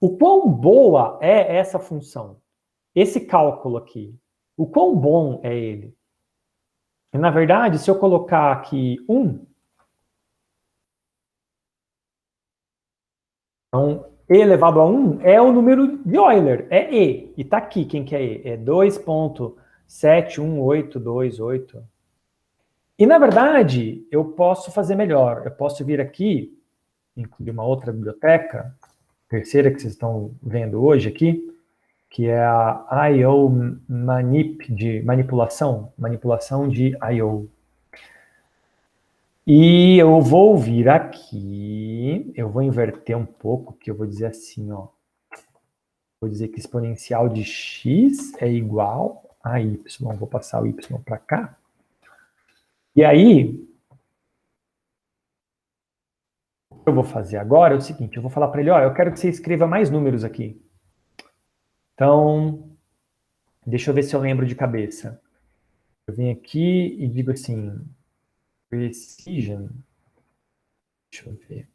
O quão boa é essa função? Esse cálculo aqui. O quão bom é ele? E, na verdade, se eu colocar aqui 1, então, E elevado a 1 é o número de Euler, é E. E está aqui, quem que é E? É 2.71828. E, na verdade, eu posso fazer melhor. Eu posso vir aqui, incluir uma outra biblioteca, terceira que vocês estão vendo hoje aqui, que é a I/O manip, de manipulação de I/O. E eu vou vir aqui, eu vou inverter um pouco, que eu vou dizer assim, ó. Vou dizer que exponencial de x é igual a y. Vou passar o y para cá. E aí, o que eu vou fazer agora é o seguinte, eu vou falar para ele, ó, eu quero que você escreva mais números aqui. Então, deixa eu ver se eu lembro de cabeça. Eu venho aqui e digo assim, precision, deixa eu ver.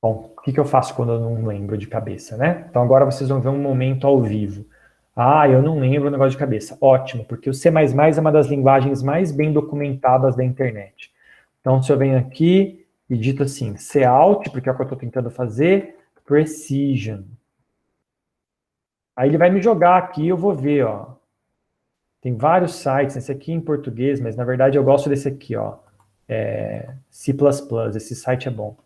Bom, o que eu faço quando eu não lembro de cabeça, né? Então agora vocês vão ver um momento ao vivo. Ah, eu não lembro o negócio de cabeça. Ótimo, porque o C++ é uma das linguagens mais bem documentadas da internet. Então se eu venho aqui e dito assim, Cout, porque é o que eu estou tentando fazer, precision. Aí ele vai me jogar aqui e eu vou ver, ó. Tem vários sites, esse aqui em português, mas na verdade eu gosto desse aqui, ó. C++, esse site é bom.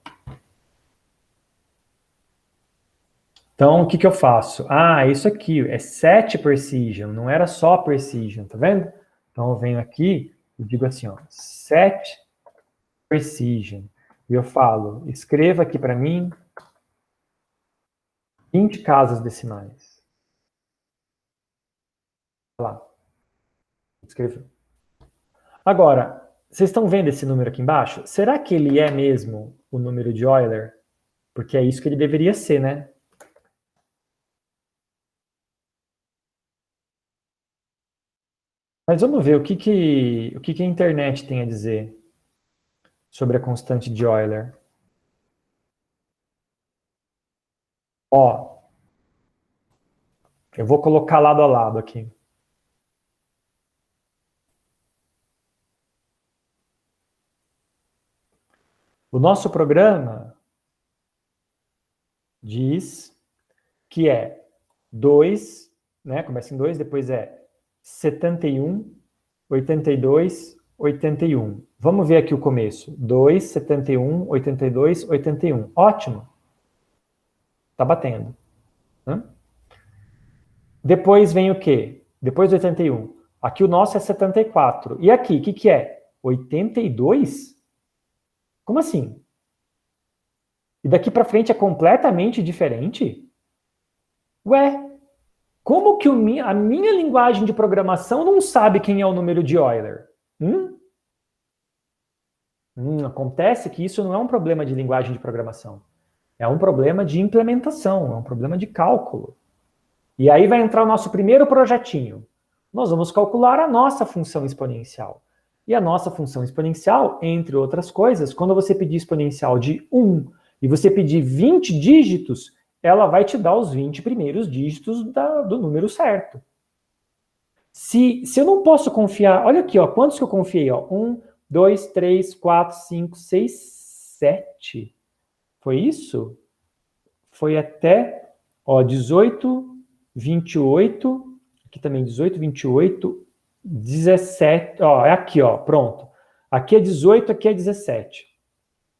Então, o que eu faço? Ah, isso aqui, é set precision, não era só precision, tá vendo? Então, eu venho aqui e digo assim, ó, set precision. E eu falo, escreva aqui para mim 20 casas decimais. Olha lá. Escreveu. Agora, vocês estão vendo esse número aqui embaixo? Será que ele é mesmo o número de Euler? Porque é isso que ele deveria ser, né? Mas vamos ver o que a internet tem a dizer sobre a constante de Euler. Ó, eu vou colocar lado a lado aqui. O nosso programa diz que é 2, né? Começa em 2, depois é 71, 82, 81. Vamos ver aqui o começo. 2, 71, 82, 81. Ótimo. Tá batendo. Depois vem o quê? Depois do 81. Aqui o nosso é 74. E aqui, o que é? 82? Como assim? E daqui para frente é completamente diferente? Ué, como que a minha linguagem de programação não sabe quem é o número de Euler? Acontece que isso não é um problema de linguagem de programação. É um problema de implementação, é um problema de cálculo. E aí vai entrar o nosso primeiro projetinho. Nós vamos calcular a nossa função exponencial. E a nossa função exponencial, entre outras coisas, quando você pedir exponencial de 1 e você pedir 20 dígitos, ela vai te dar os 20 primeiros dígitos do número certo. Se eu não posso confiar... Olha aqui, ó, quantos que eu confiei? Ó? 1, 2, 3, 4, 5, 6, 7. Foi isso? Foi até 18, 28... Aqui também 18, 28, 17... Ó, é aqui, ó, pronto. Aqui é 18, aqui é 17.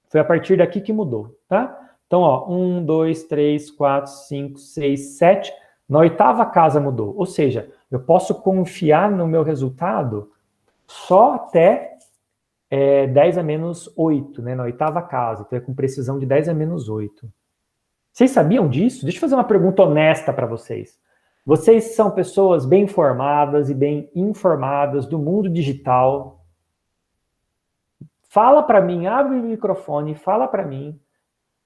Foi a partir daqui que mudou, tá? Então, ó, 1, 2, 3, 4, 5, 6, 7. Na oitava casa mudou. Ou seja, eu posso confiar no meu resultado só até 10 a menos 8, né? Na oitava casa. Então, é com precisão de 10 a menos 8. Vocês sabiam disso? Deixa eu fazer uma pergunta honesta para vocês. Vocês são pessoas bem informadas e bem informadas do mundo digital. Fala para mim, abre o microfone, fala para mim.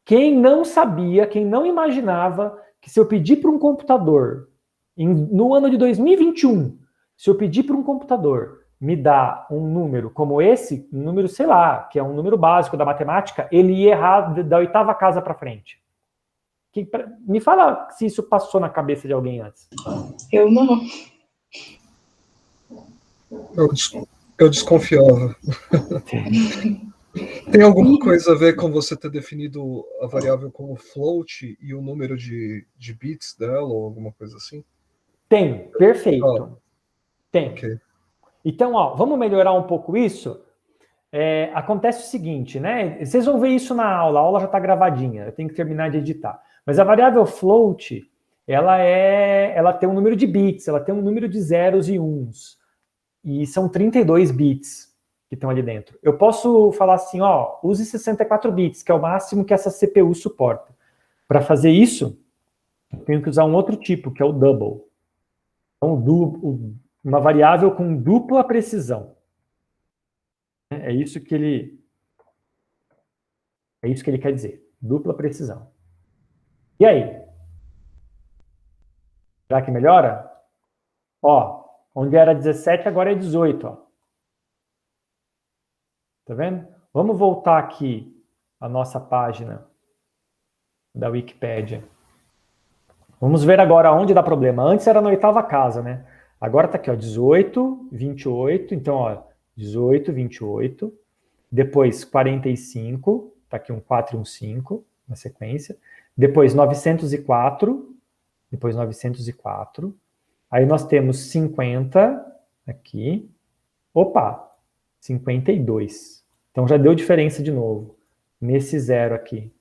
Quem não sabia, quem não imaginava que se eu pedir para um computador, no ano de 2021, se eu pedir para um computador me dar um número como esse, um número, sei lá, que é um número básico da matemática, ele ia errar da oitava casa para frente. Me fala se isso passou na cabeça de alguém antes. Eu não. Eu desconfiava. Tem alguma coisa a ver com você ter definido a variável como float e o número de bits dela, ou alguma coisa assim? Tem, perfeito. Tem. Okay. Então, ó, vamos melhorar um pouco isso? Acontece o seguinte, né? Vocês vão ver isso na aula, a aula já está gravadinha, eu tenho que terminar de editar. Mas a variável float, ela tem um número de bits, ela tem um número de zeros e uns. E são 32 bits que estão ali dentro. Eu posso falar assim, ó, use 64 bits, que é o máximo que essa CPU suporta. Para fazer isso, eu tenho que usar um outro tipo, que é o double. Então, uma variável com dupla precisão. É isso que ele quer dizer, dupla precisão. E aí? Será que melhora? Ó, onde era 17, agora é 18, ó. Tá vendo? Vamos voltar aqui à nossa página da Wikipédia. Vamos ver agora onde dá problema. Antes era na oitava casa, né? Agora tá aqui, ó, 18, 28. Então, ó, 18, 28. Depois 45. Tá aqui um 4 e um 5 na sequência. Depois 904. Depois 904. Aí nós temos 50 aqui. Opa! 52. Então já deu diferença de novo. Nesse zero aqui.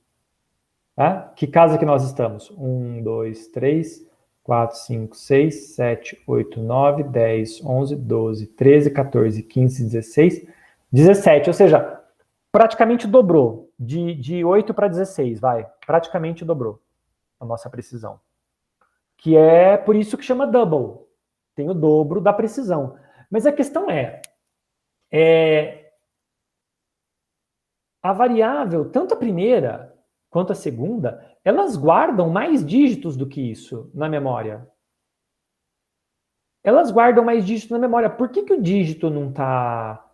Tá? Que casa que nós estamos? 1, 2, 3, 4, 5, 6, 7, 8, 9, 10, 11, 12, 13, 14, 15, 16, 17. Ou seja, praticamente dobrou. De 8 para 16, vai. Praticamente dobrou a nossa precisão. Que é por isso que chama double. Tem o dobro da precisão. Mas a questão a variável, tanto a primeira quanto a segunda, elas guardam mais dígitos do que isso na memória. Elas guardam mais dígitos na memória. Por que o dígito não está...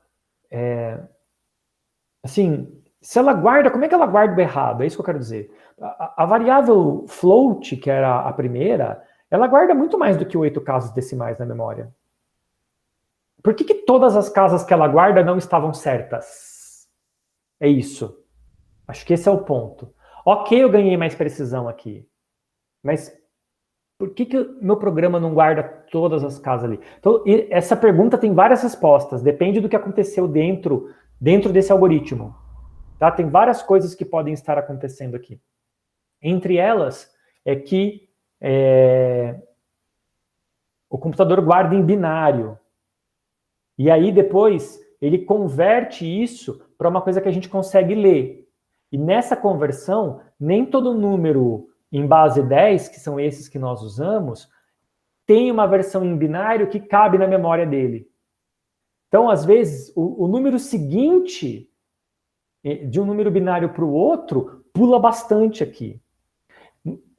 assim, se ela guarda, como é que ela guarda o errado? É isso que eu quero dizer. A variável float, que era a primeira, ela guarda muito mais do que 8 casas decimais na memória. Por que todas as casas que ela guarda não estavam certas? É isso. Acho que esse é o ponto. Ok, eu ganhei mais precisão aqui. Mas por que o meu programa não guarda todas as casas ali? Então, essa pergunta tem várias respostas. Depende do que aconteceu dentro desse algoritmo. Tá? Tem várias coisas que podem estar acontecendo aqui. Entre elas, é que o computador guarda em binário. E aí, depois, ele converte isso para uma coisa que a gente consegue ler. E nessa conversão, nem todo número em base 10, que são esses que nós usamos, tem uma versão em binário que cabe na memória dele. Então, às vezes, o número seguinte de um número binário para o outro pula bastante aqui.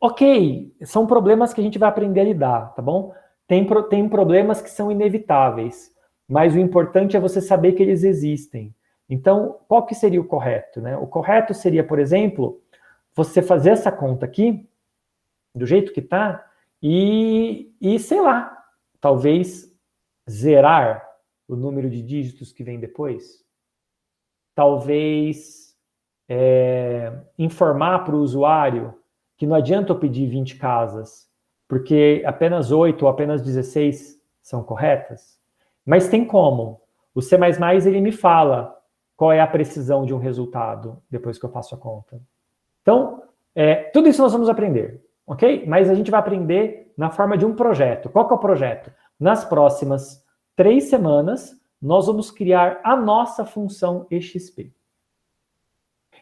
Ok, são problemas que a gente vai aprender a lidar, tá bom? Tem problemas que são inevitáveis, mas o importante é você saber que eles existem. Então, qual que seria o correto, né? O correto seria, por exemplo, você fazer essa conta aqui, do jeito que está, e sei lá, talvez zerar o número de dígitos que vem depois. Talvez informar para o usuário que não adianta eu pedir 20 casas, porque apenas 8 ou apenas 16 são corretas. Mas tem como. O C++ ele me fala qual é a precisão de um resultado depois que eu faço a conta. Então, tudo isso nós vamos aprender, ok? Mas a gente vai aprender na forma de um projeto. Qual que é o projeto? Nas próximas 3 semanas, nós vamos criar a nossa função EXP.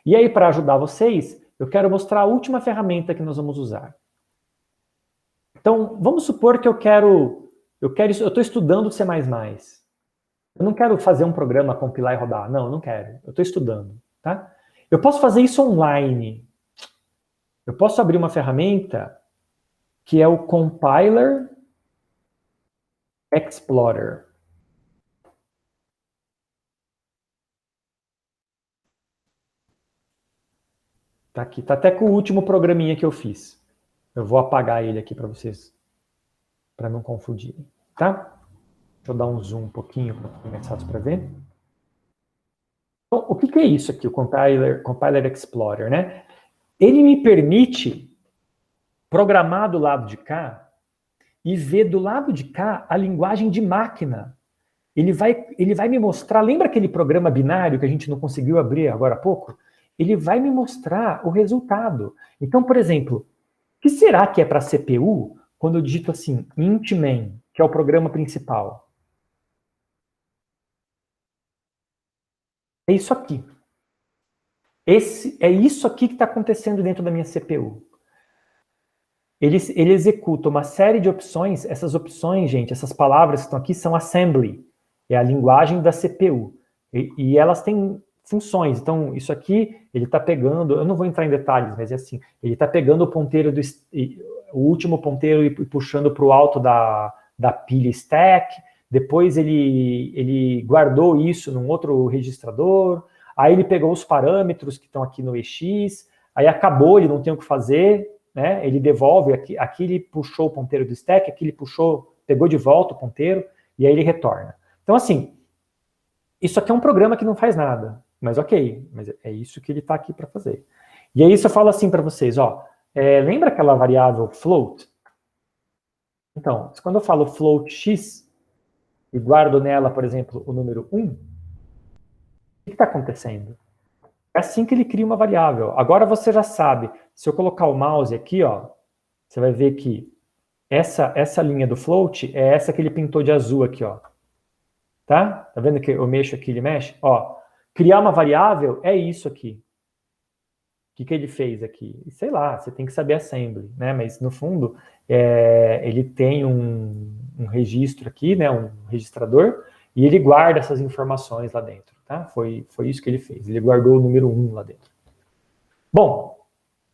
E aí, para ajudar vocês, eu quero mostrar a última ferramenta que nós vamos usar. Então, vamos supor que eu estou estudando C++. Eu não quero fazer um programa, compilar e rodar. Não, eu não quero. Eu estou estudando, tá? Eu posso fazer isso online. Eu posso abrir uma ferramenta que é o Compiler Explorer. Tá aqui, tá até com o último programinha que eu fiz. Eu vou apagar ele aqui para vocês, para não confundirem, tá? Deixa eu dar um zoom um pouquinho para ficar mais fácil para ver. Então, o que é isso aqui, o Compiler Explorer, né? Ele me permite programar do lado de cá e ver do lado de cá a linguagem de máquina. Ele vai me mostrar, lembra aquele programa binário que a gente não conseguiu abrir agora há pouco? Ele vai me mostrar o resultado. Então, por exemplo, o que será que é para a CPU quando eu digito assim, int main, que é o programa principal? É isso aqui. É isso aqui que está acontecendo dentro da minha CPU. Ele executa uma série de opções. Essas opções, gente, essas palavras que estão aqui são assembly. É a linguagem da CPU. E elas têm funções. Então, isso aqui, ele está pegando... Eu não vou entrar em detalhes, mas é assim. Ele está pegando o ponteiro o último ponteiro e puxando para o alto da pilha stack. Depois ele guardou isso num outro registrador. Aí ele pegou os parâmetros que estão aqui no EX. Aí acabou, ele não tem o que fazer, né? Ele devolve, aqui ele puxou o ponteiro do stack, aqui ele pegou de volta o ponteiro, e aí ele retorna. Então, assim, isso aqui é um programa que não faz nada, mas ok, mas é isso que ele está aqui para fazer. E aí isso eu falo assim para vocês, ó, lembra aquela variável float? Então, quando eu falo float x e guardo nela, por exemplo, o número 1, o que está acontecendo? É assim que ele cria uma variável. Agora você já sabe, se eu colocar o mouse aqui, ó, você vai ver que essa linha do float é essa que ele pintou de azul aqui, ó. Tá? Tá vendo que eu mexo aqui, ele mexe? Ó, criar uma variável é isso aqui. O que ele fez aqui? Sei lá, você tem que saber assembly, né? Mas no fundo, ele tem um registro aqui, né? Um registrador, e ele guarda essas informações lá dentro, tá? Foi isso que ele fez. Ele guardou o número 1 lá dentro. Bom,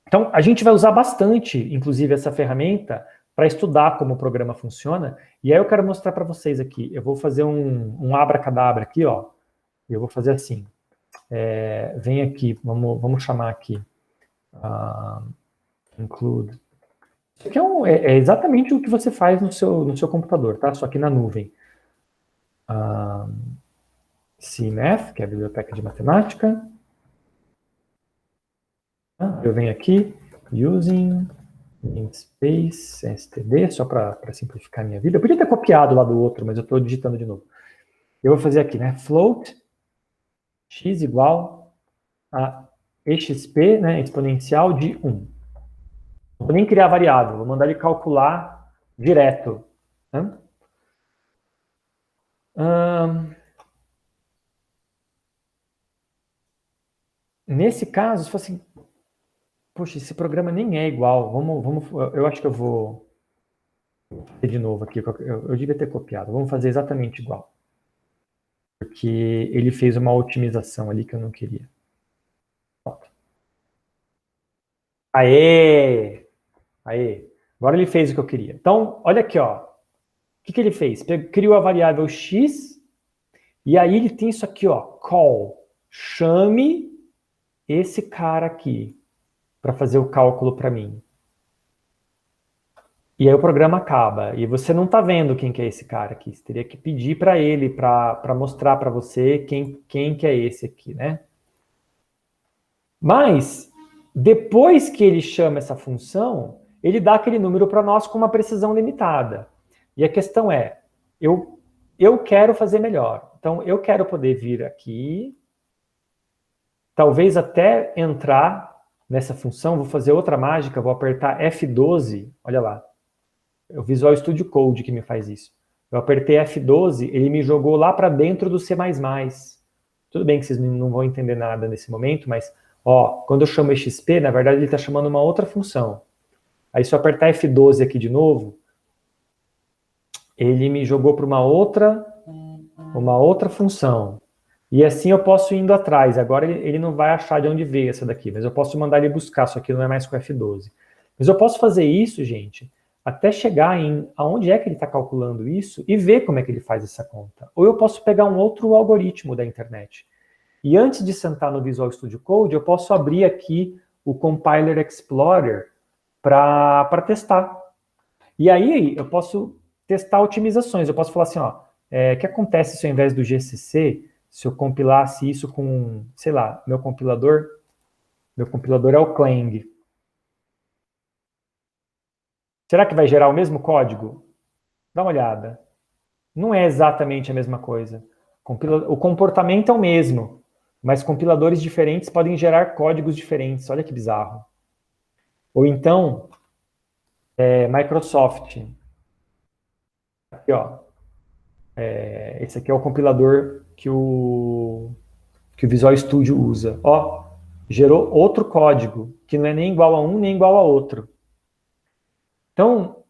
então a gente vai usar bastante, inclusive, essa ferramenta para estudar como o programa funciona. E aí eu quero mostrar para vocês aqui. Eu vou fazer um abracadabra aqui, ó. Eu vou fazer assim. Vem aqui, vamos chamar aqui. Include. Isso aqui é exatamente o que você faz no seu computador, tá? Só que na nuvem. CMath, que é a biblioteca de matemática. Eu venho aqui, using namespace, std, só para simplificar a minha vida. Eu podia ter copiado lá do outro, mas eu estou digitando de novo. Eu vou fazer aqui, né? Float x igual a exp, né, exponencial de 1. Não vou nem criar variável, vou mandar ele calcular direto. Né? Nesse caso, se fosse Poxa, esse programa nem é igual. Eu acho que eu vou fazer de novo aqui. Eu devia ter copiado. Vamos fazer exatamente igual. Porque ele fez uma otimização ali que eu não queria. Pronto. Aê! Aê! Agora ele fez o que eu queria. Então, olha aqui, ó. O que ele fez? Criou a variável x, e aí ele tem isso aqui, ó. Call. Chame esse cara aqui para fazer o cálculo para mim. E aí o programa acaba. E você não está vendo quem que é esse cara aqui. Você teria que pedir para ele, para mostrar para você quem que é esse aqui, né? Mas, depois que ele chama essa função, ele dá aquele número para nós com uma precisão limitada. E a questão é, eu quero fazer melhor. Então, eu quero poder vir aqui, talvez até entrar nessa função, vou fazer outra mágica, vou apertar F12, olha lá. É o Visual Studio Code que me faz isso. Eu apertei F12, ele me jogou lá para dentro do C++. Tudo bem que vocês não vão entender nada nesse momento, mas ó, quando eu chamo XP, na verdade ele está chamando uma outra função. Aí se eu apertar F12 aqui de novo, ele me jogou para uma outra função. E assim eu posso ir indo atrás. Agora ele não vai achar de onde veio essa daqui, mas eu posso mandar ele buscar, só que não é mais com F12. Mas eu posso fazer isso, gente, até chegar em aonde é que ele está calculando isso e ver como é que ele faz essa conta. Ou eu posso pegar um outro algoritmo da internet. E antes de sentar no Visual Studio Code, eu posso abrir aqui o Compiler Explorer para testar. E aí eu posso testar otimizações. Eu posso falar assim, ó, o que acontece se ao invés do GCC, se eu compilasse isso com, sei lá, meu compilador é o Clang. Será que vai gerar o mesmo código? Dá uma olhada. Não é exatamente a mesma coisa. O comportamento é o mesmo, mas compiladores diferentes podem gerar códigos diferentes. Olha que bizarro. Ou então, Microsoft. Aqui, ó. Esse aqui é o compilador que o Visual Studio usa. Ó, gerou outro código, que não é nem igual a um, nem igual a outro. Então,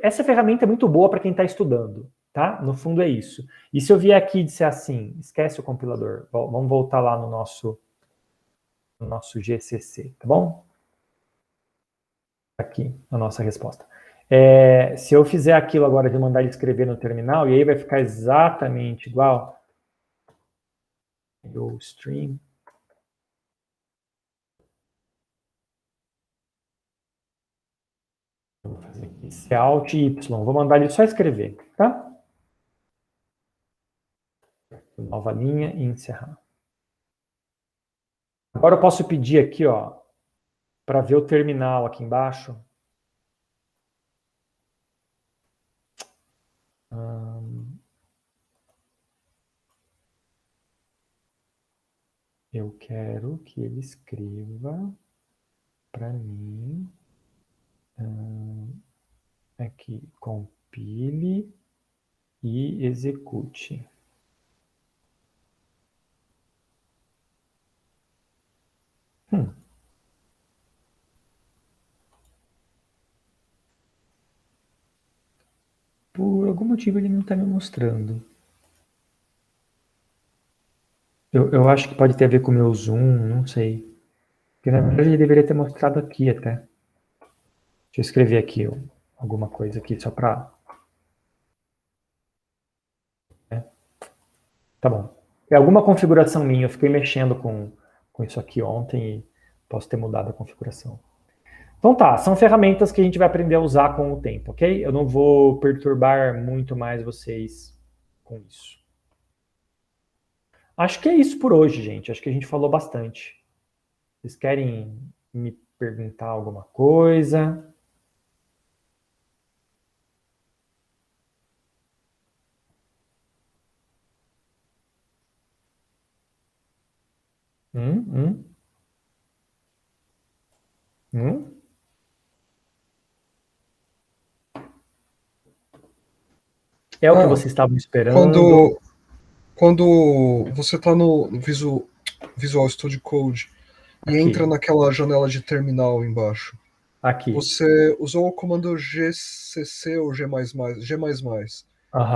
essa ferramenta é muito boa para quem está estudando, tá? No fundo é isso. E se eu vier aqui e disser assim, esquece o compilador, vamos voltar lá no nosso GCC, tá bom? Aqui, a nossa resposta. Se eu fizer aquilo agora de mandar ele escrever no terminal, e aí vai ficar exatamente igual. Go stream. Vou fazer aqui, Alt Y, vou mandar ele só escrever, tá? Nova linha e encerrar. Agora eu posso pedir aqui, ó, para ver o terminal aqui embaixo. Eu quero que ele escreva para mim aqui, compile e execute. Por algum motivo ele não está me mostrando. Eu acho que pode ter a ver com o meu zoom, não sei. Porque na verdade ele deveria ter mostrado aqui até. Deixa eu escrever aqui alguma coisa aqui só para... Tá bom. É alguma configuração minha, eu fiquei mexendo com isso aqui ontem e posso ter mudado a configuração. Então tá, são ferramentas que a gente vai aprender a usar com o tempo, ok? Eu não vou perturbar muito mais vocês com isso. Acho que é isso por hoje, gente. Acho que a gente falou bastante. Vocês querem me perguntar alguma coisa? É o que vocês estavam esperando? Quando você está no Visual Studio Code e entra naquela janela de terminal embaixo. Aqui. Você usou o comando GCC ou G++.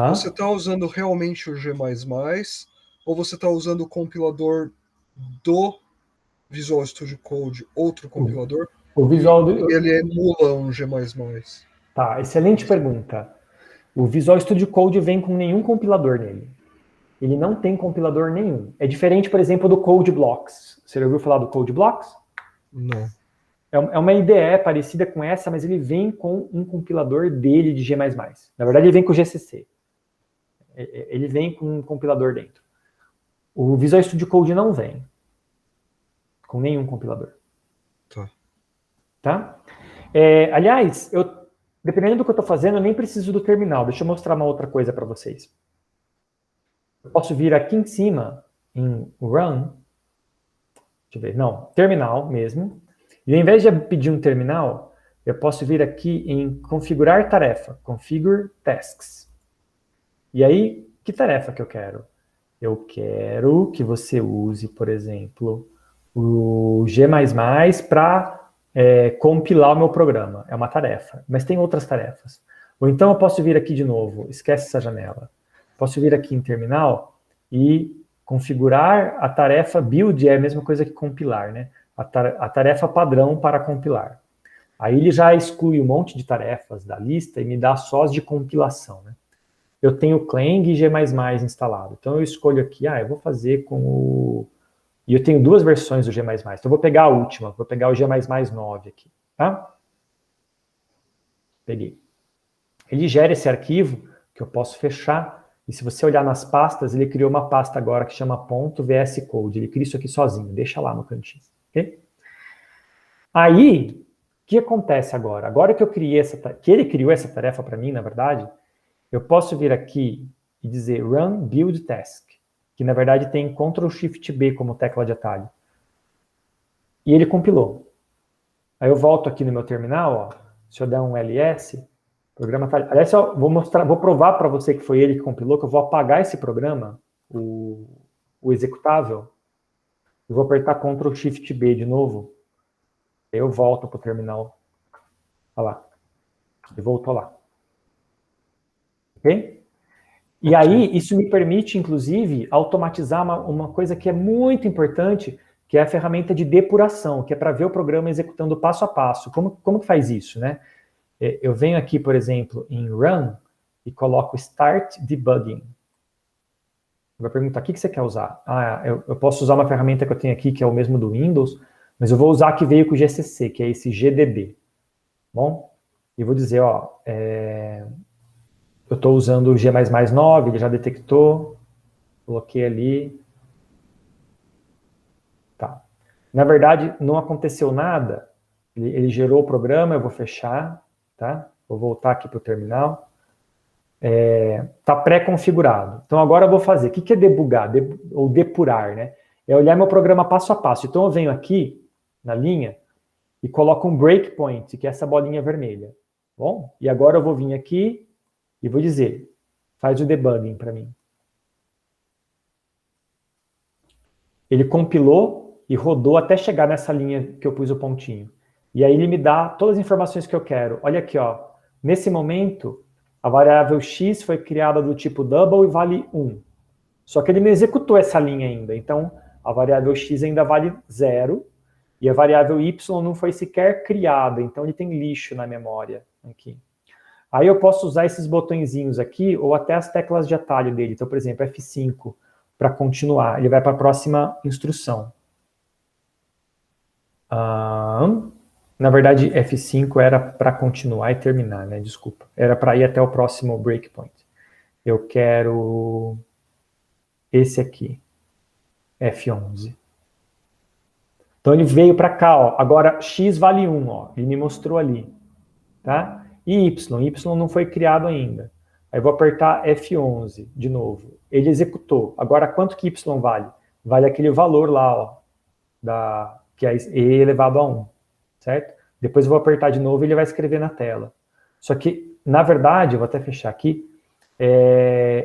Você está usando realmente o G++, ou você está usando o compilador do Visual Studio Code, outro compilador, o Visual e ele emula um G++? Tá, excelente pergunta. O Visual Studio Code vem com nenhum compilador nele. Ele não tem compilador nenhum. É diferente, por exemplo, do Code Blocks. Você já ouviu falar do Code Blocks? Não. É uma IDE parecida com essa, mas ele vem com um compilador dele de G++. Na verdade, ele vem com o GCC. Ele vem com um compilador dentro. O Visual Studio Code não vem com nenhum compilador. Tá? Aliás, dependendo do que eu estou fazendo, eu nem preciso do terminal. Deixa eu mostrar uma outra coisa para vocês. Eu posso vir aqui em cima, em Run. Deixa eu ver. Não, terminal mesmo. E ao invés de pedir um terminal, eu posso vir aqui em configurar tarefa, configure tasks. E aí, que tarefa que eu quero? Eu quero que você use, por exemplo, o G++ para compilar o meu programa. É uma tarefa, mas tem outras tarefas. Ou então eu posso vir aqui de novo, esquece essa janela. Posso vir aqui em terminal e configurar a tarefa build, é a mesma coisa que compilar, né? A tarefa padrão para compilar. Aí ele já exclui um monte de tarefas da lista e me dá só as de compilação, né? Eu tenho Clang e G++ instalado. Então eu escolho aqui, eu vou fazer com o... E eu tenho duas versões do G++. Então eu vou pegar a última, vou pegar o G++ 9 aqui, tá? Peguei. Ele gera esse arquivo que eu posso fechar. E se você olhar nas pastas, ele criou uma pasta agora que chama .vscode. Ele cria isso aqui sozinho, deixa lá no cantinho. Okay? Aí, o que acontece agora? Agora que ele criou essa tarefa para mim, na verdade, eu posso vir aqui e dizer Run Build Task, que na verdade tem Ctrl+Shift+B como tecla de atalho. E ele compilou. Aí eu volto aqui no meu terminal, ó, se eu der um ls, programa tá... Aliás, eu vou provar para você que foi ele que compilou, que eu vou apagar esse programa, o executável, e vou apertar Ctrl+Shift+B de novo. Aí eu volto para o terminal. Olha lá. Ele voltou lá. Ok? E aí, isso me permite, inclusive, automatizar uma coisa que é muito importante, que é a ferramenta de depuração, que é para ver o programa executando passo a passo. Como que faz isso, né? Eu venho aqui, por exemplo, em Run e coloco Start Debugging. Vai perguntar, o que você quer usar? Eu posso usar uma ferramenta que eu tenho aqui, que é o mesmo do Windows, mas eu vou usar a que veio com o GCC, que é esse GDB. Bom? E vou dizer, ó, eu estou usando o G++ 9, ele já detectou, coloquei ali. Tá. Na verdade, não aconteceu nada, ele gerou o programa, eu vou fechar, tá? Vou voltar aqui para o terminal. Está pré-configurado. Então agora eu vou fazer. O que é debugar? Ou depurar, né? É olhar meu programa passo a passo. Então eu venho aqui, na linha, e coloco um breakpoint, que é essa bolinha vermelha. Bom? E agora eu vou vir aqui e vou dizer, faz o debugging para mim. Ele compilou e rodou até chegar nessa linha que eu pus o pontinho. E aí ele me dá todas as informações que eu quero. Olha aqui, ó. Nesse momento, a variável x foi criada do tipo double e vale 1. Só que ele não executou essa linha ainda. Então, a variável x ainda vale 0. E a variável y não foi sequer criada. Então, ele tem lixo na memória aqui. Aí eu posso usar esses botõezinhos aqui, ou até as teclas de atalho dele. Então, por exemplo, F5 para continuar. Ele vai para a próxima instrução. Na verdade, F5 era para continuar e terminar, né? Desculpa. Era para ir até o próximo breakpoint. Eu quero esse aqui, F11. Então ele veio para cá, ó. Agora x vale 1, ó. Ele me mostrou ali, tá? E y não foi criado ainda. Aí eu vou apertar F11 de novo. Ele executou. Agora quanto que y vale? Vale aquele valor lá, ó, que é e elevado a 1. Certo? Depois eu vou apertar de novo e ele vai escrever na tela. Só que, na verdade, eu vou até fechar aqui,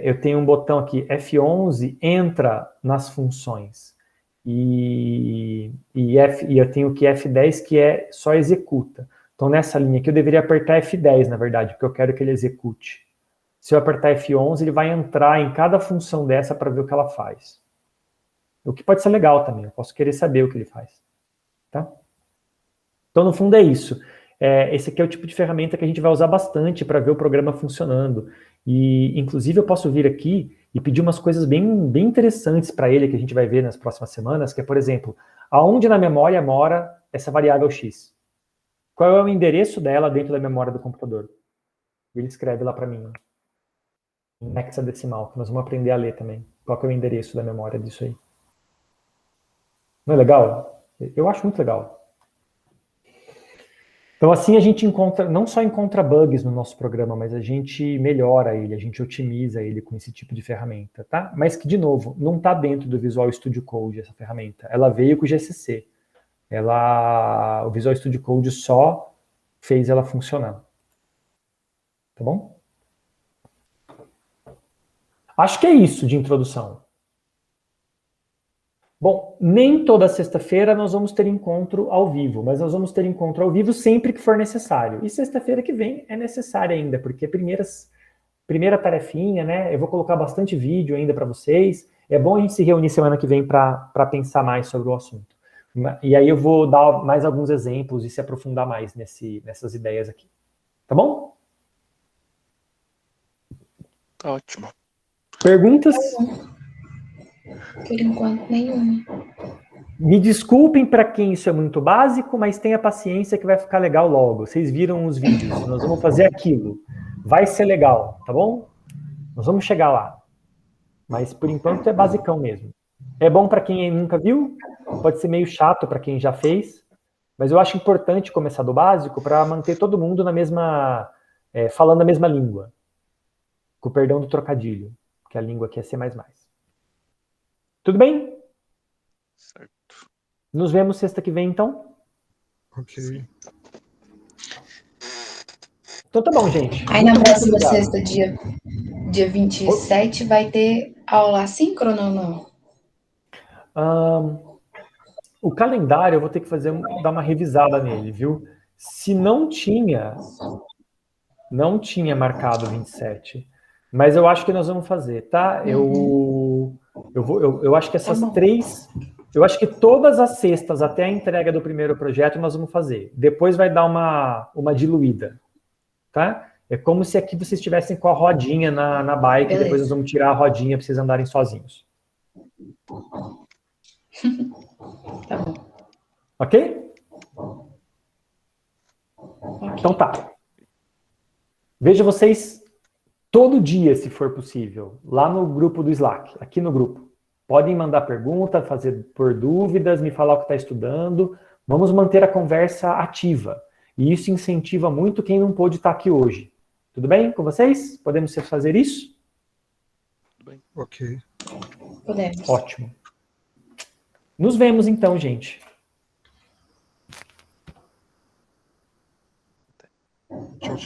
eu tenho um botão aqui, F11 entra nas funções. e eu tenho que F10, que é só executa. Então, nessa linha aqui, eu deveria apertar F10, na verdade, porque eu quero que ele execute. Se eu apertar F11, ele vai entrar em cada função dessa para ver o que ela faz. O que pode ser legal também, eu posso querer saber o que ele faz. Tá? Então, no fundo, é isso. Esse aqui é o tipo de ferramenta que a gente vai usar bastante para ver o programa funcionando. E, inclusive, eu posso vir aqui e pedir umas coisas bem, bem interessantes para ele, que a gente vai ver nas próximas semanas, que é, por exemplo, aonde na memória mora essa variável x? Qual é o endereço dela dentro da memória do computador? Ele escreve lá para mim, em hexadecimal, que nós vamos aprender a ler também. Qual que é o endereço da memória disso aí? Não é legal? Eu acho muito legal. Então, assim a gente não só encontra bugs no nosso programa, mas a gente melhora ele, a gente otimiza ele com esse tipo de ferramenta, tá? Mas que, de novo, não está dentro do Visual Studio Code, essa ferramenta. Ela veio com o GCC. O Visual Studio Code só fez ela funcionar. Tá bom? Acho que é isso de introdução. Bom, nem toda sexta-feira nós vamos ter encontro ao vivo, mas nós vamos ter encontro ao vivo sempre que for necessário. E sexta-feira que vem é necessário ainda, porque primeira tarefinha, né? Eu vou colocar bastante vídeo ainda para vocês. É bom a gente se reunir semana que vem para pensar mais sobre o assunto. E aí eu vou dar mais alguns exemplos e se aprofundar mais nessas ideias aqui. Tá bom? Tá ótimo. Perguntas? Por enquanto, nenhuma. Me desculpem para quem isso é muito básico, mas tenha paciência que vai ficar legal logo. Vocês viram os vídeos, nós vamos fazer aquilo. Vai ser legal, tá bom? Nós vamos chegar lá. Mas por enquanto é basicão mesmo. É bom para quem nunca viu, pode ser meio chato para quem já fez, mas eu acho importante começar do básico para manter todo mundo falando a mesma língua. Com o perdão do trocadilho, que a língua aqui é C++. Tudo bem? Certo. Nos vemos sexta que vem, então? Ok. Então tá bom, gente. Aí na próxima sexta, dia 27, vai ter aula assíncrona ou não? O calendário eu vou ter que dar uma revisada nele, viu? Se não tinha marcado 27, mas eu acho que nós vamos fazer, tá? Eu acho que essas três, eu acho que todas as sextas até a entrega do primeiro projeto nós vamos fazer. Depois vai dar uma diluída, tá? É como se aqui vocês estivessem com a rodinha na bike, e depois nós vamos tirar a rodinha para vocês andarem sozinhos. Tá bom. Ok? Então tá. Vejo vocês todo dia, se for possível, lá no grupo do Slack, aqui no grupo. Podem mandar pergunta, por dúvidas, me falar o que está estudando. Vamos manter a conversa ativa. E isso incentiva muito quem não pôde estar aqui hoje. Tudo bem com vocês? Podemos fazer isso? Tudo bem. Ok. Podemos. Ótimo. Nos vemos então, gente. Tchau,